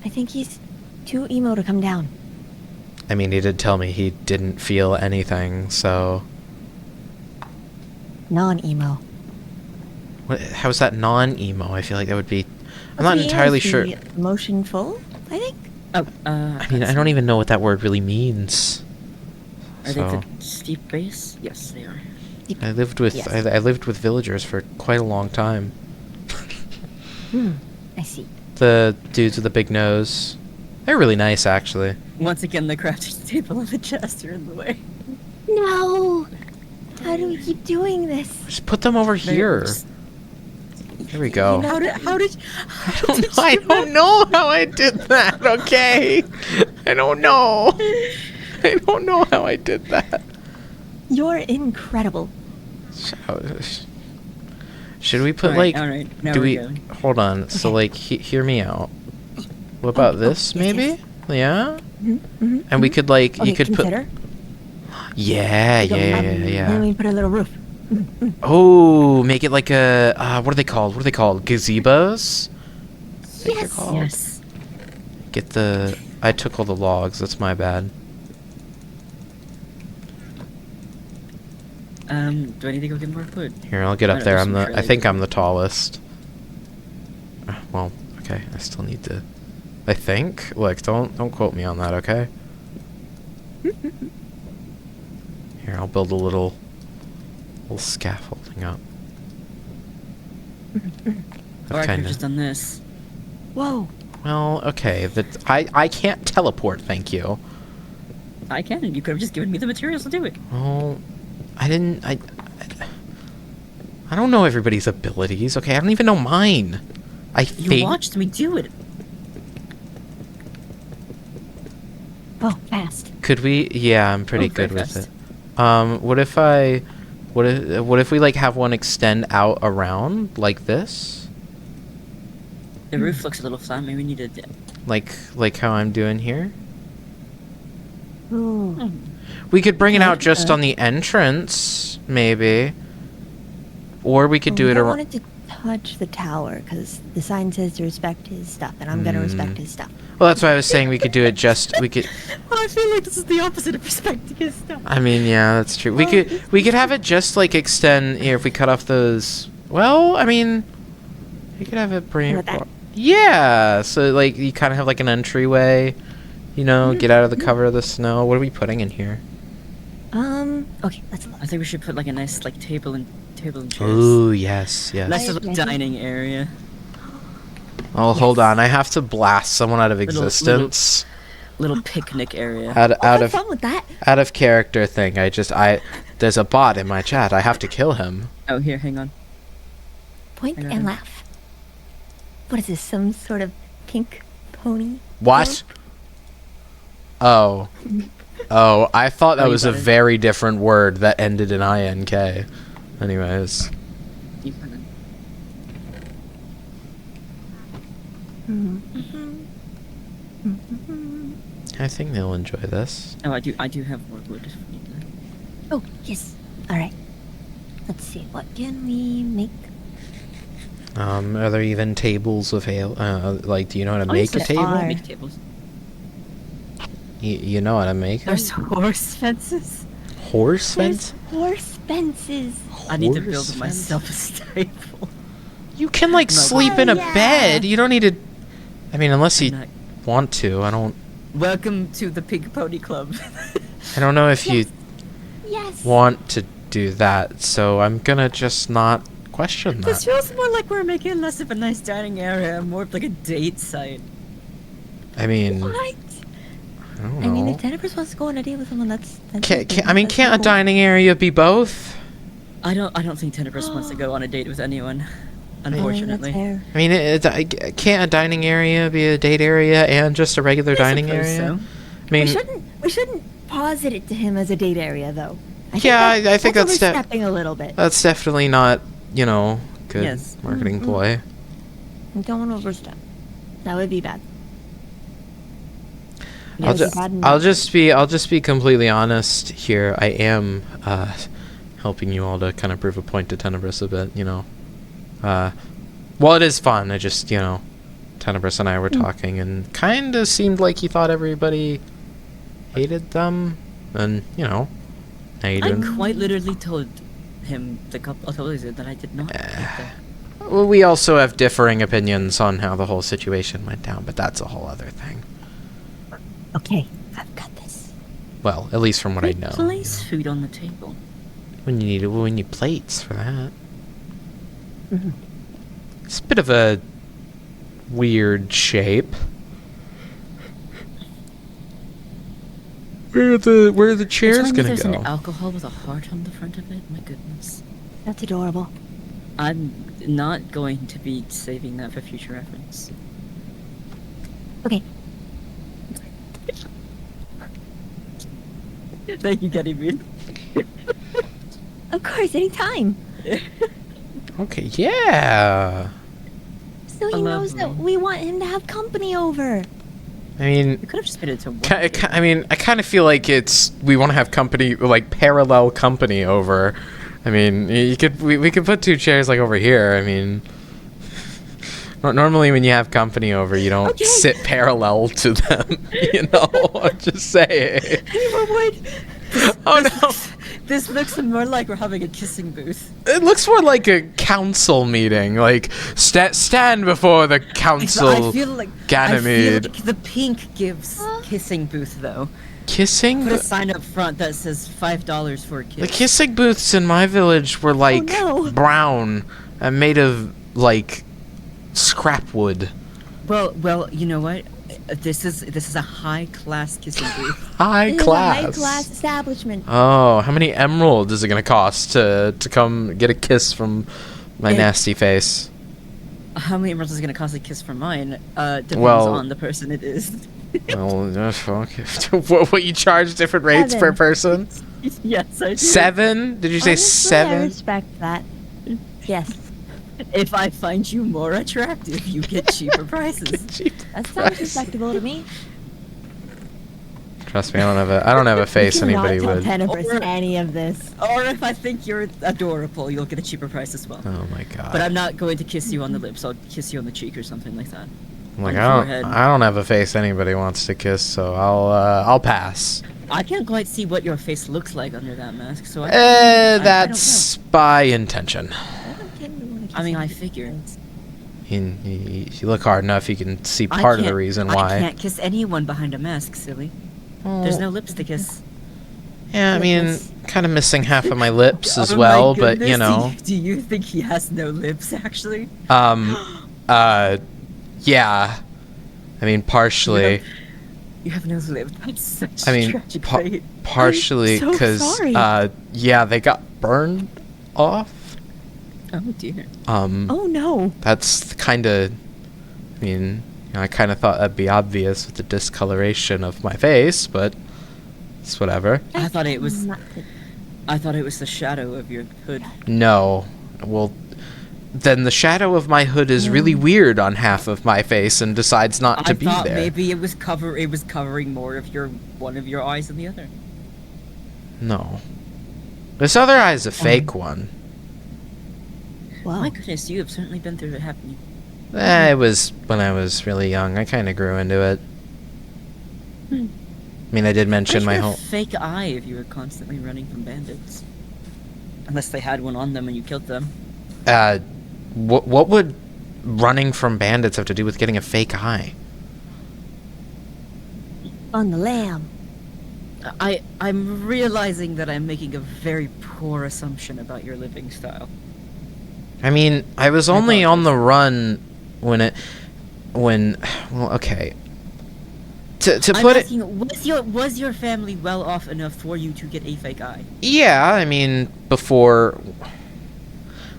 I think he's too emo to come down. I mean, he did tell me he didn't feel anything. So, Non-emo. how's that non-emo? I feel like that would be. I'm not entirely sure. Emotionful, I think. Oh, I mean, I don't even know what that word really means. Are So, they the steep base? Yes, they are. I lived with Yes. I lived with villagers for quite a long time. I see. The dudes with the big nose. They're really nice, actually. Once again, the crafting table and the chest are in the way. No! How do we keep doing this? Just put them over here. Just- There we go. How did I don't know how I did that, okay? I don't know. I don't know how I did that. You're incredible. Should we put Alright, like? alright, now do we're we? going. Hold on. So like, hear me out. What about this? yes, Maybe. yes. Yeah. Mm-hmm. And we could like, Okay, you could consider. Yeah, Go yeah, up, yeah, And then yeah. we put a little roof. Oh, make it like a. What are they called? What are they called? Gazebos. I think they're Yes. called. Yes. Get the. I took all the logs. That's my bad. Do I need to go get more food? Here, I'll get I up know, there. there's I'm some the. I fairly think good I'm the tallest. Well, okay. I still need to. I think. Look, don't quote me on that, okay? Here, I'll build a little scaffolding up. Or I could have Kinda. just done this. Whoa. Well, okay. I can't teleport. Thank you. I can. You could have just given me the materials to do it. Well, I didn't. I don't know everybody's abilities. Okay, I don't even know mine. You watched me do it. Oh, fast. Could we? Yeah, I'm pretty Oh, very good with fast. it. What if we like have one extend out around like this, The roof looks a little flat. Maybe we need to. like how I'm doing here? Ooh. We could bring it out Okay. just on the entrance, maybe, or we could do We it don't around. want it to touch the tower because the sign says to respect his stuff, and I'm gonna respect his stuff. Well, that's why I was saying we could do it just. We could. Well, I feel like this is the opposite of respecting his stuff. I mean, yeah, that's true. We could have it just like extend here if we cut off those. Well, I mean, we could have it bring. Like that? Yeah, so like you kind of have like an entryway, you know, get out of the cover of the snow. What are we putting in here? Okay, let's look. I think we should put like a nice like table and chairs. Ooh, yes, yes. Nice little Nice. dining area. Oh, hold on. I have to blast someone out of Little- existence. Little picnic area. Out Have of fun with that. out of character thing. There's a bot in my chat. I have to kill him. Oh, here, hang on. Point I got and it. laugh. What is this? Some sort of pink pony? What? Oh. Oh, I thought that Oh, you was a got it. very different word that ended in INK. Anyways. You can- I think they'll enjoy this. Oh, I do have more wood. if we need that. Oh, yes. All right. Let's see. What can we make? Are there even tables available? Like, do you know how to Oh, make yes, a table? are. Make tables. You know how to make them? There's horse fences. Horse There's fence? horse fences. I need to Horse build fence? myself a stable. You can like No, sleep in a yeah. bed. You don't need to. I mean, unless you I'm not- want to. I don't. Welcome to the Pink Pony Club. I don't know if you Yes. Yes. want to do that. So I'm gonna just not question This that. feels more like we're making less of a nice dining area, and more of like a date site. I mean, What? I don't I mean, know. if Tenebris wants to go on a date with someone, that's Can't a dining area be both? I don't think Tenebris wants to go on a date with anyone. Unfortunately. I mean, can't a dining area be a date area and just a regular dining area? I mean, We shouldn't posit it to him as a date area, though. Yeah, I think that's overstepping a little bit. that's definitely not, good Yes. marketing ploy. We don't want to overstep. That would be bad. I'll, Yes. I'll just be completely honest here. I am helping you all to kind of prove a point to Tenebris a bit, well, it is fun. I just, Tenebris and I were talking, and kind of seemed like he thought everybody hated them, and now you I don't. quite literally told him a couple of days ago that I did not like that. Well, we also have differing opinions on how the whole situation went down, but that's a whole other thing. Okay, I've got this. Well, at least from what I know. Place food on the table. We need plates for that. Mhm. It's a bit of a weird shape. Where are the chairs You're telling me gonna there's go? an alcohol with a heart on the front of it? My goodness. That's adorable. I'm not going to be saving that for future reference. Okay. Thank you, Getty Bean. Of course, anytime. Okay, yeah. So he knows that Lovely. we want him to have company over. I mean, You could have just made it to one. I mean, I kind of feel like we want to have company, like parallel company over. I mean, we could put 2 chairs like over here. I mean, normally when you have company over, you don't Okay. sit parallel to them. You know, I'm just saying. Oh no. This looks more like we're having a kissing booth. It looks more like a council meeting. Like, stand before the council. I feel like Ganymede. the pink gives kissing booth though. Kissing? Put a sign up front that says $5 for a kiss. The kissing booths in my village were like no. brown and made of like scrap wood. Well, you know what? This is a high class kissing booth. High This class. is a high-class establishment. Oh, how many emeralds is it gonna cost to come get a kiss from my It- nasty face? How many emeralds is it gonna cost a kiss for mine? Depends Well- on the person it is. Well, fuck. What you charge different rates per 7. person? Yes, I do. 7? Did you say Honestly, I 7? respect that. Yes. If I find you more attractive, you get cheaper prices. That sounds respectable to me. Trust me, I don't have a face You cannot anybody tell would. Tenebris Or- any of this. Or if I think you're adorable, you'll get a cheaper price as well. Oh my god. But I'm not going to kiss you on the lips. I'll kiss you on the cheek or something like that. Like on I the don't forehead. I don't have a face anybody wants to kiss, so I'll pass. I can't quite see what your face looks like under that mask, so I don't know. That's by intention. I mean, I figured. If you look hard enough, you can see I part of the can't- reason I why. can't kiss anyone behind a mask, silly. There's no lips to kiss. Yeah, I mean, Goodness. kind of missing half of my lips as Oh my well, but you goodness, know. Do you think he has no lips, actually? Yeah. I mean, partially. You have no lips. That's such I mean, tragic fate. partially I'm so because, sorry. yeah, they got burned off. Oh dear. Oh no. That's kind of, I mean, you know, I kind of thought that'd be obvious with the discoloration of my face, but it's whatever. I thought it was. Not- I thought it was the shadow of your hood. No. Well, then the shadow of my hood is really weird on half of my face and decides not to I be thought there. maybe it was covering more of one of your eyes than the other. No. This other eye is a fake one. Wow. My goodness, you have certainly been through it happening. It was when I was really young. I kind of grew into it. Hmm. I mean, I did mention my whole. fake eye if you were constantly running from bandits. Unless they had one on them and you killed them. What would running from bandits have to do with getting a fake eye? On the lamb. I'm realizing that I'm making a very poor assumption about your living style. I mean, I was I only on apologize. the run well, okay. To I'm put it, asking, was your family well off enough for you to get a fake eye? yeah, I mean, before.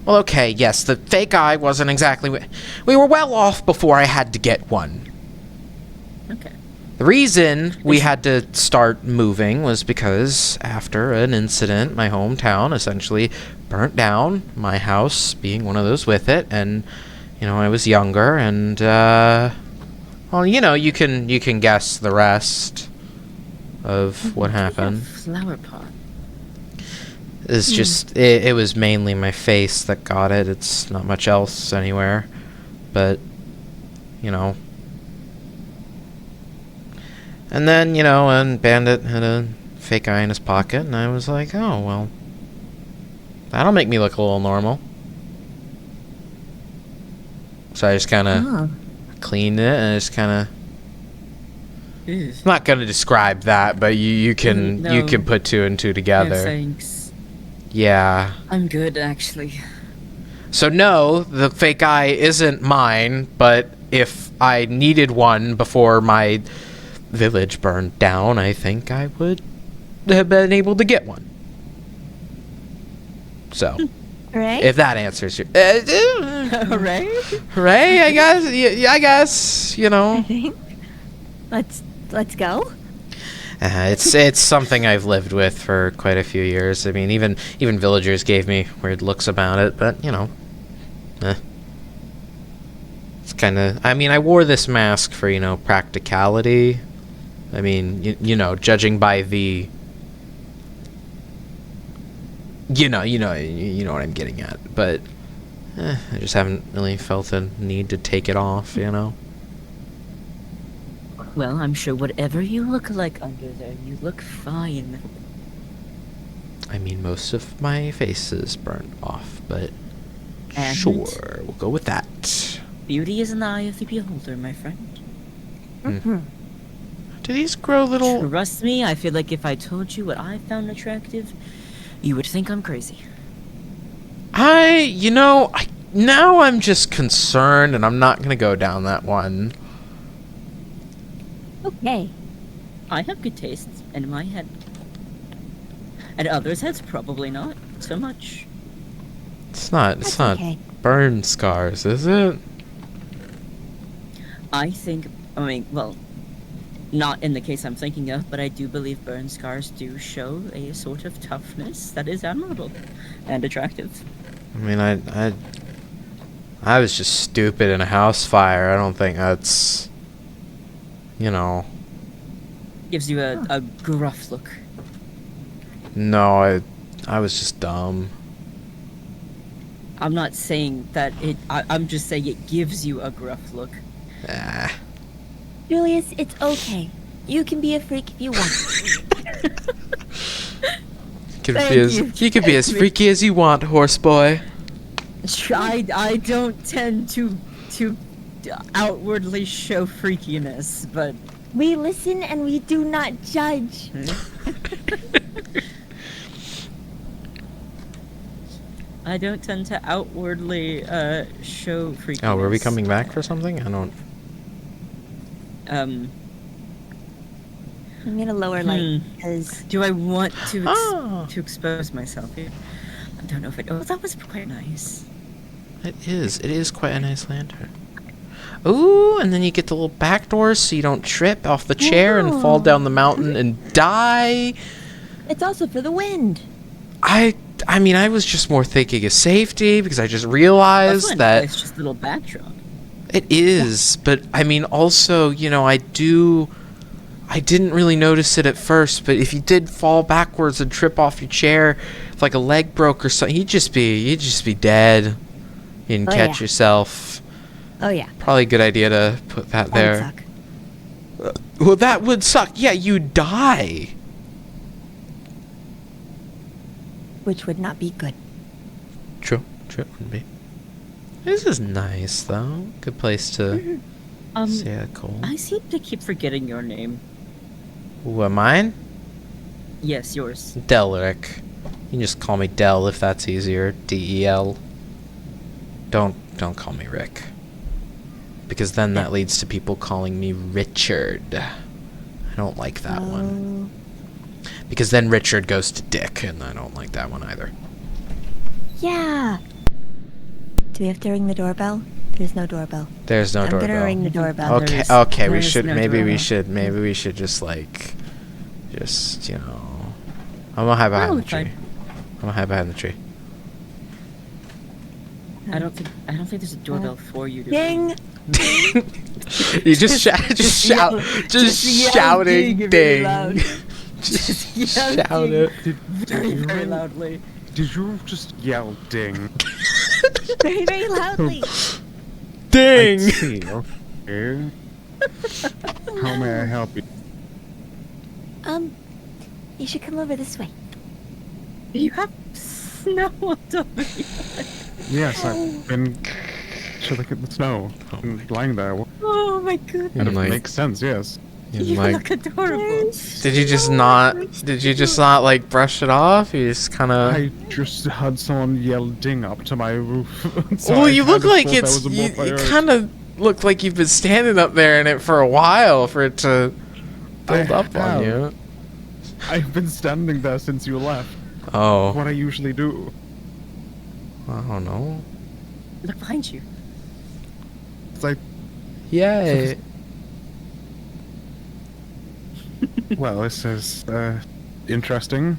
Well, okay, yes, the fake eye wasn't exactly. We were well off before I had to get one. Okay. The reason we had to start moving was because after an incident, my hometown essentially burnt down, my house being one of those with it, and, you know, I was younger, and, well, you know, you can guess the rest of what happened. Flower pot. It's just, it was mainly my face that got it. It's not much else anywhere. But, you know. And then, you know, and Bandit had a fake eye in his pocket, and I was like, oh, well, that'll make me look a little normal. So I just kind of Oh. cleaned it, and I just kind of... Ew. I'm not going to describe that, but you can No. you can put 2 and 2 No, together. thanks. Yeah. I'm good, actually. So no, the fake eye isn't mine, but if I needed one before my village burned down, I think I would have been able to get one. So, Right? if that answers your... Hooray! Hooray, I guess, yeah, I guess, you I know. think. Let's go. It's something I've lived with for quite a few years. I mean, even villagers gave me weird looks about it, but, you know. It's kind of... I mean, I wore this mask for, you know, practicality. I mean, you know, judging by the... You know what I'm getting at. But I just haven't really felt a need to take it off, you know? Well, I'm sure whatever you look like under there, you look fine. I mean, most of my face is burnt off, but And sure, we'll go with that. beauty is in the eye of the beholder, my friend. Do these grow little... Trust me, I feel like if I told you what I found attractive, you would think I'm crazy. Now I'm just concerned, and I'm not gonna go down that one. Okay. I have good tastes in my head. And others' heads probably not so much. It's not That's okay. burn scars, is it? I mean, well, not in the case I'm thinking of, but I do believe burn scars do show a sort of toughness that is admirable and attractive. I mean, I was just stupid in a house fire. I don't think that's, you know. Gives you a gruff look. No, I was just dumb. I'm not saying that I'm just saying it gives you a gruff look. Ah. Julius, it's okay. You can be a freak if you want. You can be as freaky as you want, horse boy. I don't tend to outwardly show freakiness, but We listen and we do not judge. I don't tend to outwardly show freakiness. Oh, were we coming back for something? I don't... I'm gonna lower light because Do I want to to expose myself here? I don't know if it. Oh, that was quite nice. It is quite a nice lantern. Ooh, and then you get the little back doors so you don't trip off the chair and fall down the mountain and die. it's also for the wind. I mean, I was just more thinking of safety because I just realized that... It's just a little backdrop. It is, but I mean, also, you know, I didn't really notice it at first, but if you did fall backwards and trip off your chair, if like a leg broke or something, you'd just be dead. You didn't catch yourself. Oh yeah. Probably a good idea to put that That there. would suck. Well, that would suck. Yeah, you'd die. Which would not be good. True, wouldn't be. This is nice, though. Good place to see a cold. I seem to keep forgetting your name. Ooh, mine? Yes, yours. Delric. You can just call me Del if that's easier. D-E-L. Don't call me Rick. Because then that leads to people calling me Richard. I don't like that one. Because then Richard goes to Dick, and I don't like that one either. Yeah. Do we have to ring the doorbell? There's no doorbell. There's no doorbell. I'm gonna ring the doorbell. Okay, There's- okay, we there's should, no maybe we doorbell. should just, like, you know... I'm gonna hide behind the tree. fine. I'm gonna hide behind the tree. I don't think there's a doorbell for you to Ding! ring. You just shouting ding ding. really loud. Just Yell shout ding. it. Very loudly. Did you just yell ding? Very, very loudly. Ding! I see. Okay. How may I help you? You should come over this way. You have snow on top of you. Yes, I've been to look at the snow. And lying there. Oh my goodness. And it like- makes sense, yes. You look adorable. Did you just not like brush it off? You just kind of... I just had someone yell ding up to my roof. So Well, I you kind look of like thought that it's... was a more You priority. kind of look like you've been standing up there in it for a while for it to build I up on have. you. I've been standing there since you left. Oh, What I usually do. I don't know. Look behind you. It's like, Yay. well, this is interesting.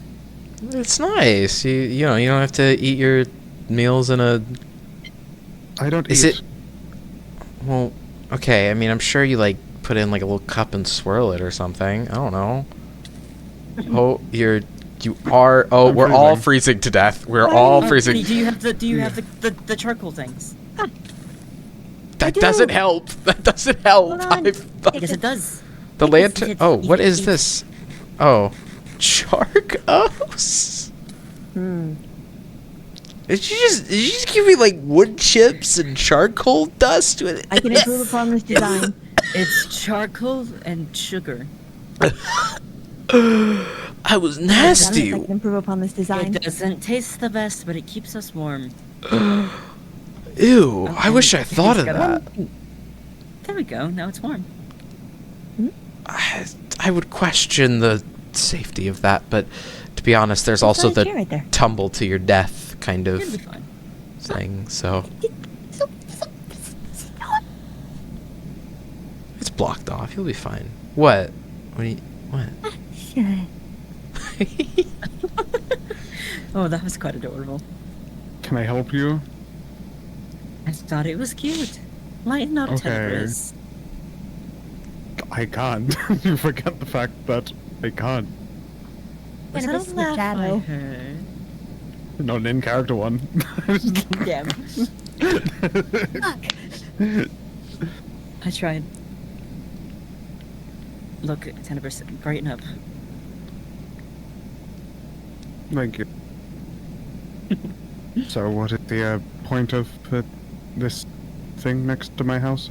It's nice. You know, you don't have to eat your meals in a I don't Is eat. it... Well, okay, I mean, I'm sure you, like, put in, like, a little cup and swirl it or something. I don't know. Oh, you are... Oh, I'm we're all freezing. freezing to death. We're all Oh, freezing. Kenny, do you have the charcoal things? That do. doesn't help. That doesn't help. Hold on. Yes, it does. The lantern... It's- Oh, what is it's- this? Oh. Charcos? Did you just give me, like, wood chips and charcoal dust with it? I can improve upon this design. It's charcoal and sugar. I was I nasty. can improve upon this design. It doesn't taste the best, but it keeps us warm. Ew. I Okay, wish I thought of it's that. got There we go. Now it's warm. I would question the safety of that, but to be honest, there's also There's a the chair right there. tumble to your death kind It'll be of fine. thing, so it's blocked off. You'll be fine. What? What? Shit. Oh, that was quite adorable. Can I help you? I thought it was cute. Lighten up, Okay. Tenebris. I can't. You forget the fact that I can't. Was that Tenebris a in the laugh I shadow. heard? Not an in-character one. Damn. I tried. Look, Tenebris, brighten up. Thank you. So, what is the point of this thing next to my house?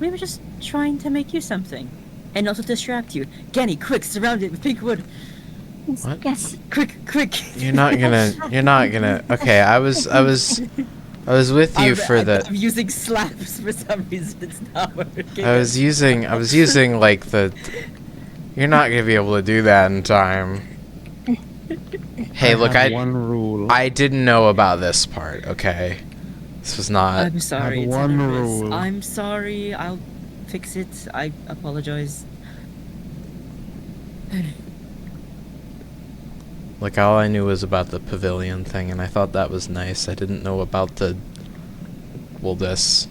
We were just trying to make you something. And also distract you. Genny, quick, surround it with pink wood. What? Yes. Quick. You're not gonna. Okay, I was with you for the. I'm using slaps for some reason. It's not working. I was using like the. You're not gonna be able to do that in time. Hey, look, have one rule. I didn't know about this part. Okay, this was not. I'm sorry. Have one Tenebris. rule. I'm sorry. I'll fix it. I apologize. Like, all I knew was about the pavilion thing, and I thought that was nice. I didn't know about the. Well, this.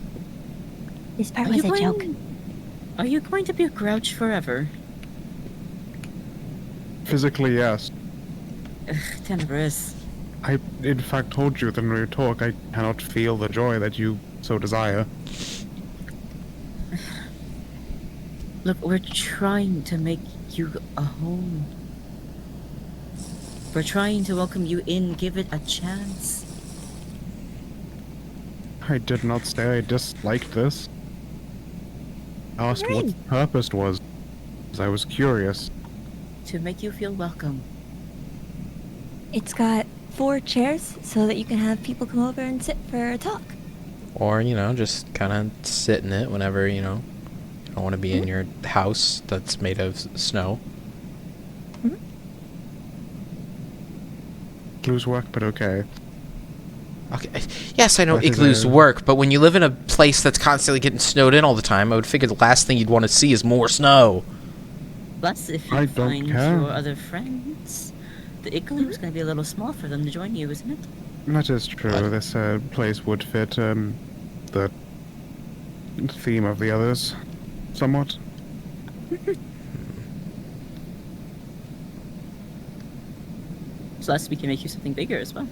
This part Are was you a joke. going- Are you going to be a grouch forever? Physically, yes. Ugh, Tenebris. I, in fact, told you that when we talk, I cannot feel the joy that you so desire. Look, we're trying to make you a home. We're trying to welcome you in, give it a chance. I did not say I disliked this. I asked what Right. the purpose was, as I was curious. To make you feel welcome. It's got 4 chairs so that you can have people come over and sit for a talk. Or, just kind of sit in it whenever, you don't want to be in your house that's made of snow. Blues work, but okay. Okay. Yes, I know What is igloos a- work, but when you live in a place that's constantly getting snowed in all the time, I would figure the last thing you'd want to see is more snow. Plus, if you I don't find care. your other friends, the igloo is going to be a little small for them to join you, isn't it? That is true. What? This place would fit the theme of the others somewhat. Plus, we can make you something bigger as well.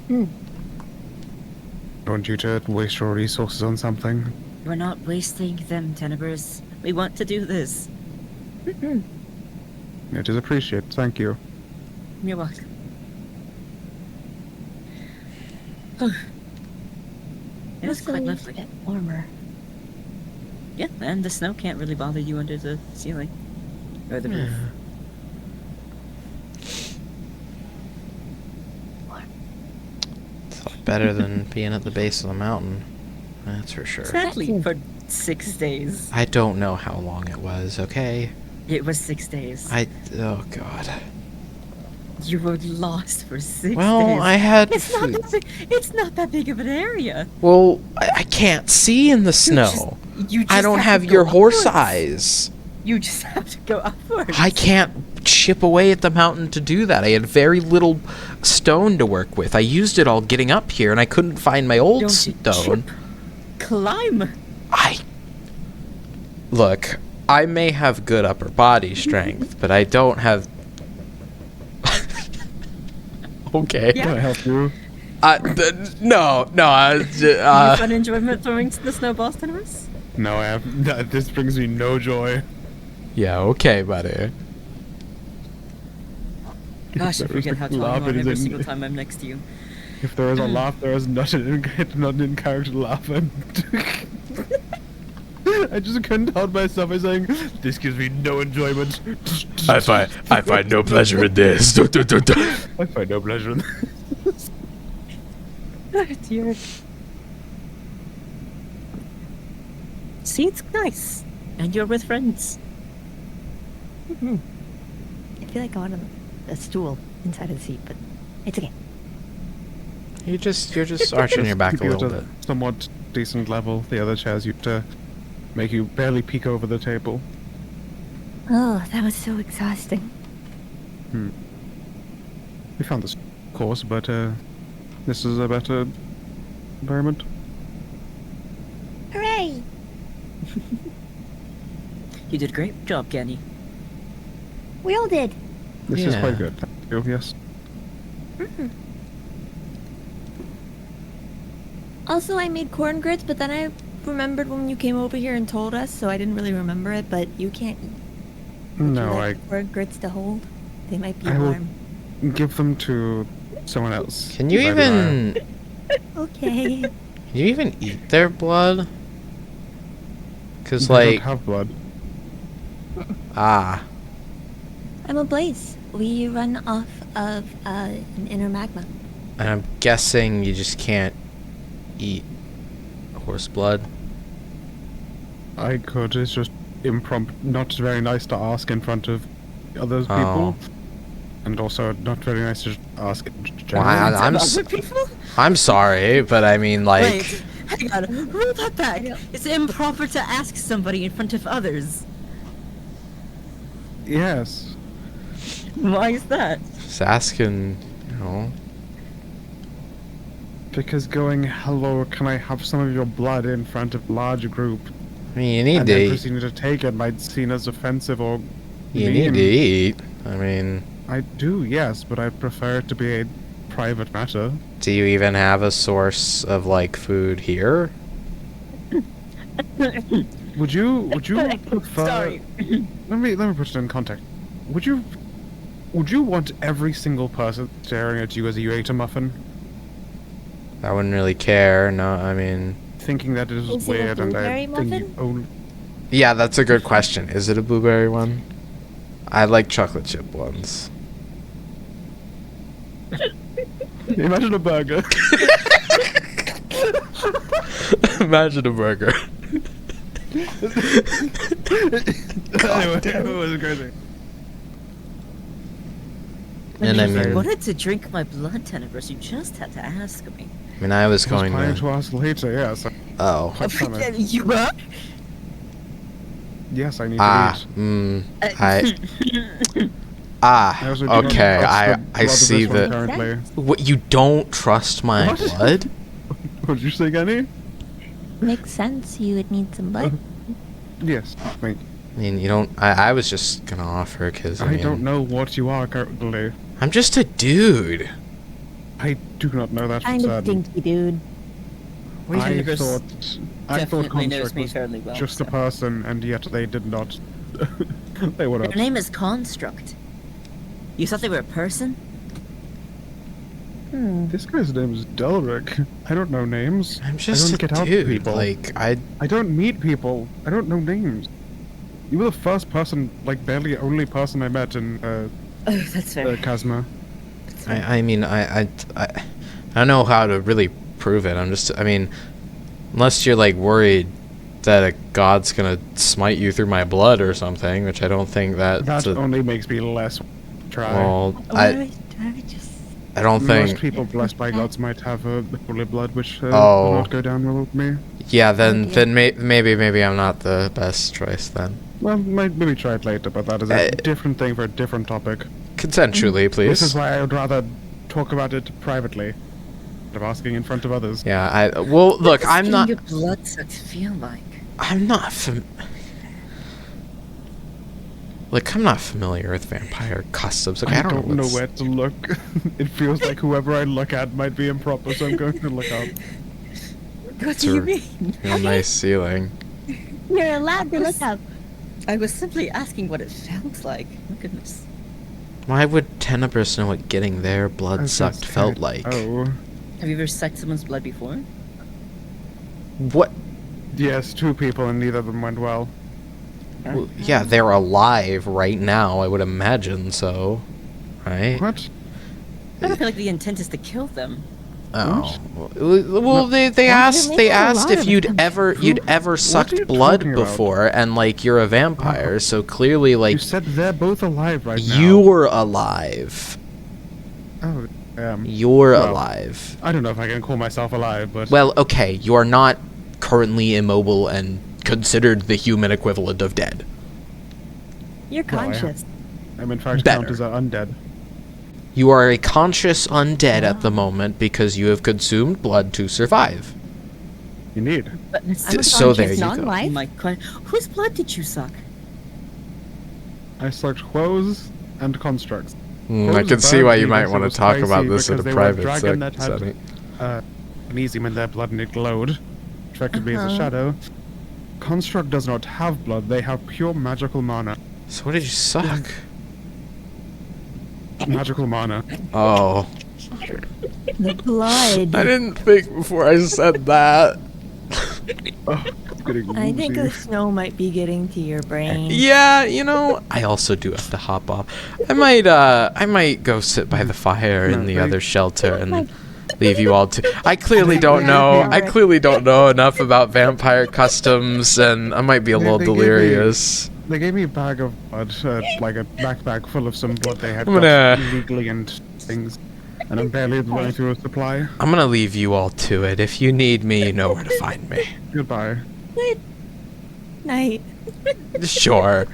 I want you to waste your resources on something. We're not wasting them, Tenebris. We want to do this. It is appreciated. Thank you. You're welcome. It was quite Hopefully lovely. A bit warmer. Yeah, and the snow can't really bother you under the ceiling. Or the roof. It's a lot better than being at the base of the mountain. That's for sure. Exactly, for 6 days. I don't know how long it was, okay? It was 6 days. Oh god. You were lost for 6 days. Well, I had It's not, food. that big, it's not that big of an area. Well, I can't see in the snow. You just I don't to have go your horse upwards. eyes. You just have to go upwards. I can't chip away at the mountain to do that. I had very little stone to work with. I used it all getting up here, and I couldn't find my old Don't you stone. chip? Climb. Look, I may have good upper body strength, but I don't have... Okay. Yeah. Can I help you? No. You find enjoyment throwing the snowballs to us? No, I have. This brings me no joy. Yeah, okay, buddy. Gosh, I There is forget a how tall laugh, you are it is every in- single time I'm next to you. If there is a laugh, there is not an in character laugh. I just couldn't help myself by saying, "This gives me no enjoyment." I find no pleasure in this. I find no pleasure in this. Oh, dear. See, it's nice. And you're with friends. I feel like I want a stool inside of the seat, but it's okay. You're just arching your back a Keep you little at bit. somewhat decent level. The other chairs used to make you barely peek over the table. Oh, that was so exhausting. We found this course, but this is a better environment. Hooray! You did a great job, Kenny. We all did. This is Yeah. quite good. Thank you. Yes. Also, I made corn grits, but then I remembered when you came over here and told us, so I didn't really remember it, but you can't eat. Would No, you I like corn grits to hold? They might be I will- warm. give them to someone else. Can you I desire. even Okay. can you even eat their blood? Cause They like don't have blood. ah, I'm a blaze. We run off of an inner magma. and I'm guessing you just can't eat horse blood. I could. It's just impromptu. Not very nice to ask in front of other Oh. people, and also not very nice to ask. Well, Other people? I'm sorry, but I mean like Wait, hang on. Roll that back. It's improper to ask somebody in front of others. Yes. Why is that? just asking, you know. Because going, "Hello, can I have some of your blood?" in front of a large group, I mean, you need and to then eat. proceeding to take it might be seen as offensive or You mean. need to eat. I mean, I do, yes, but I prefer it to be a private matter. do you even have a source of like food here? Would you prefer? Sorry. Let me put it in context. Would you want every single person staring at you as you ate a muffin, I wouldn't really care. No, I mean, thinking that it is Is it a weird and blueberry that thing you muffin? only? yeah, that's a good question. Is it a blueberry one? I like chocolate chip ones. Imagine a burger. Imagine a burger. Anyway, it was crazy. And I If you mean, wanted to drink my blood tenebris, you just had to ask me. I was I was going planning to. to ask later. Yes. Oh. Quite funny. You are? Yes, I need Ah. to eat. I. I also do not Okay. trust I the blood of see this one that. currently. What, you don't trust my What? blood? What did you say, Kenny? Makes sense. You would need some blood. Yes. Thank you. I mean, you don't. I was just gonna offer because I I mean, don't know what you are currently. I'm just a dude. I do not know that for Kind of certain. stinky, dude. I Universe thought Definitely knows Construct me was fairly well. just a so. person, and yet they did not. They were Their not. name is Construct. You thought they were a person? This guy's name is Delric. I don't know names. I'm just I a don't get out to dude. people. Like I. I don't meet people. I don't know names. You were the first person, like barely only person I met in Oh, that's fair. Kazma. I mean, I don't know how to really prove it. I'm just. I mean, unless you're like worried that a god's gonna smite you through my blood or something, which I don't think That that's. only makes me less try. Well, Why do I just... I don't Most think. people blessed by gods might have holy blood, which Oh. will not go down well with me. Yeah, then Okay. maybe I'm not the best choice then. Well, maybe try it later, but that is a different thing for a different topic. Consensually, please. This is why I would rather talk about it privately, instead of asking in front of others. Yeah, well, look, What I'm does not... getting your blood sucked feel like? I'm not Look, I'm not familiar with vampire customs. Like, I I don't know know what's... where to look. It feels like whoever I look at might be improper, so I'm going to look up. What do you mean? Real nice ceiling. You're allowed to look up. I was simply asking what it felt like. My goodness. Why would Tenebris know what getting their blood sucked felt like? Oh. Have you ever sucked someone's blood before? What? Yes, 2 people and neither of them went well. Well, yeah, they're alive right now, I would imagine so. Right? What? I don't feel like the intent is to kill them. Oh. Well, they asked making a lot if of you'd them. ever are sucked you blood talking about? before, and like you're a vampire, so clearly like You said they're both alive right now. you're alive. Oh, You're Well. alive. I don't know if I can call myself alive, but... Well, okay, you are not currently immobile and considered the human equivalent of dead. You're Well, I am. conscious. I'm in fact Better. count as undead. You are a conscious undead at the moment because you have consumed blood to survive. You need. But I'm a So there conscious you go. non-life. my God, whose blood did you suck? I sucked Quos and Constructs. I can see why you might want to talk about this in a private setting. Magnesium in their blood and it glowed. Affected me as a shadow. Construct does not have blood, they have pure magical mana. So what did you suck? Magical mana. Oh. The blood. I didn't think before I said that. Getting I think the woozy. snow might be getting to your brain. Yeah, you know, I also do have to hop off. I might go sit by the fire in the other shelter and leave you all to... I clearly don't know enough about vampire customs, and I might be a little They gave me- delirious. They gave me a bag of blood, like a backpack full of some blood they had I'm gonna- got illegally and things. And I'm barely running through a supply. I'm gonna leave you all to it. If you need me, you know where to find me. Goodbye. Good night. Sure.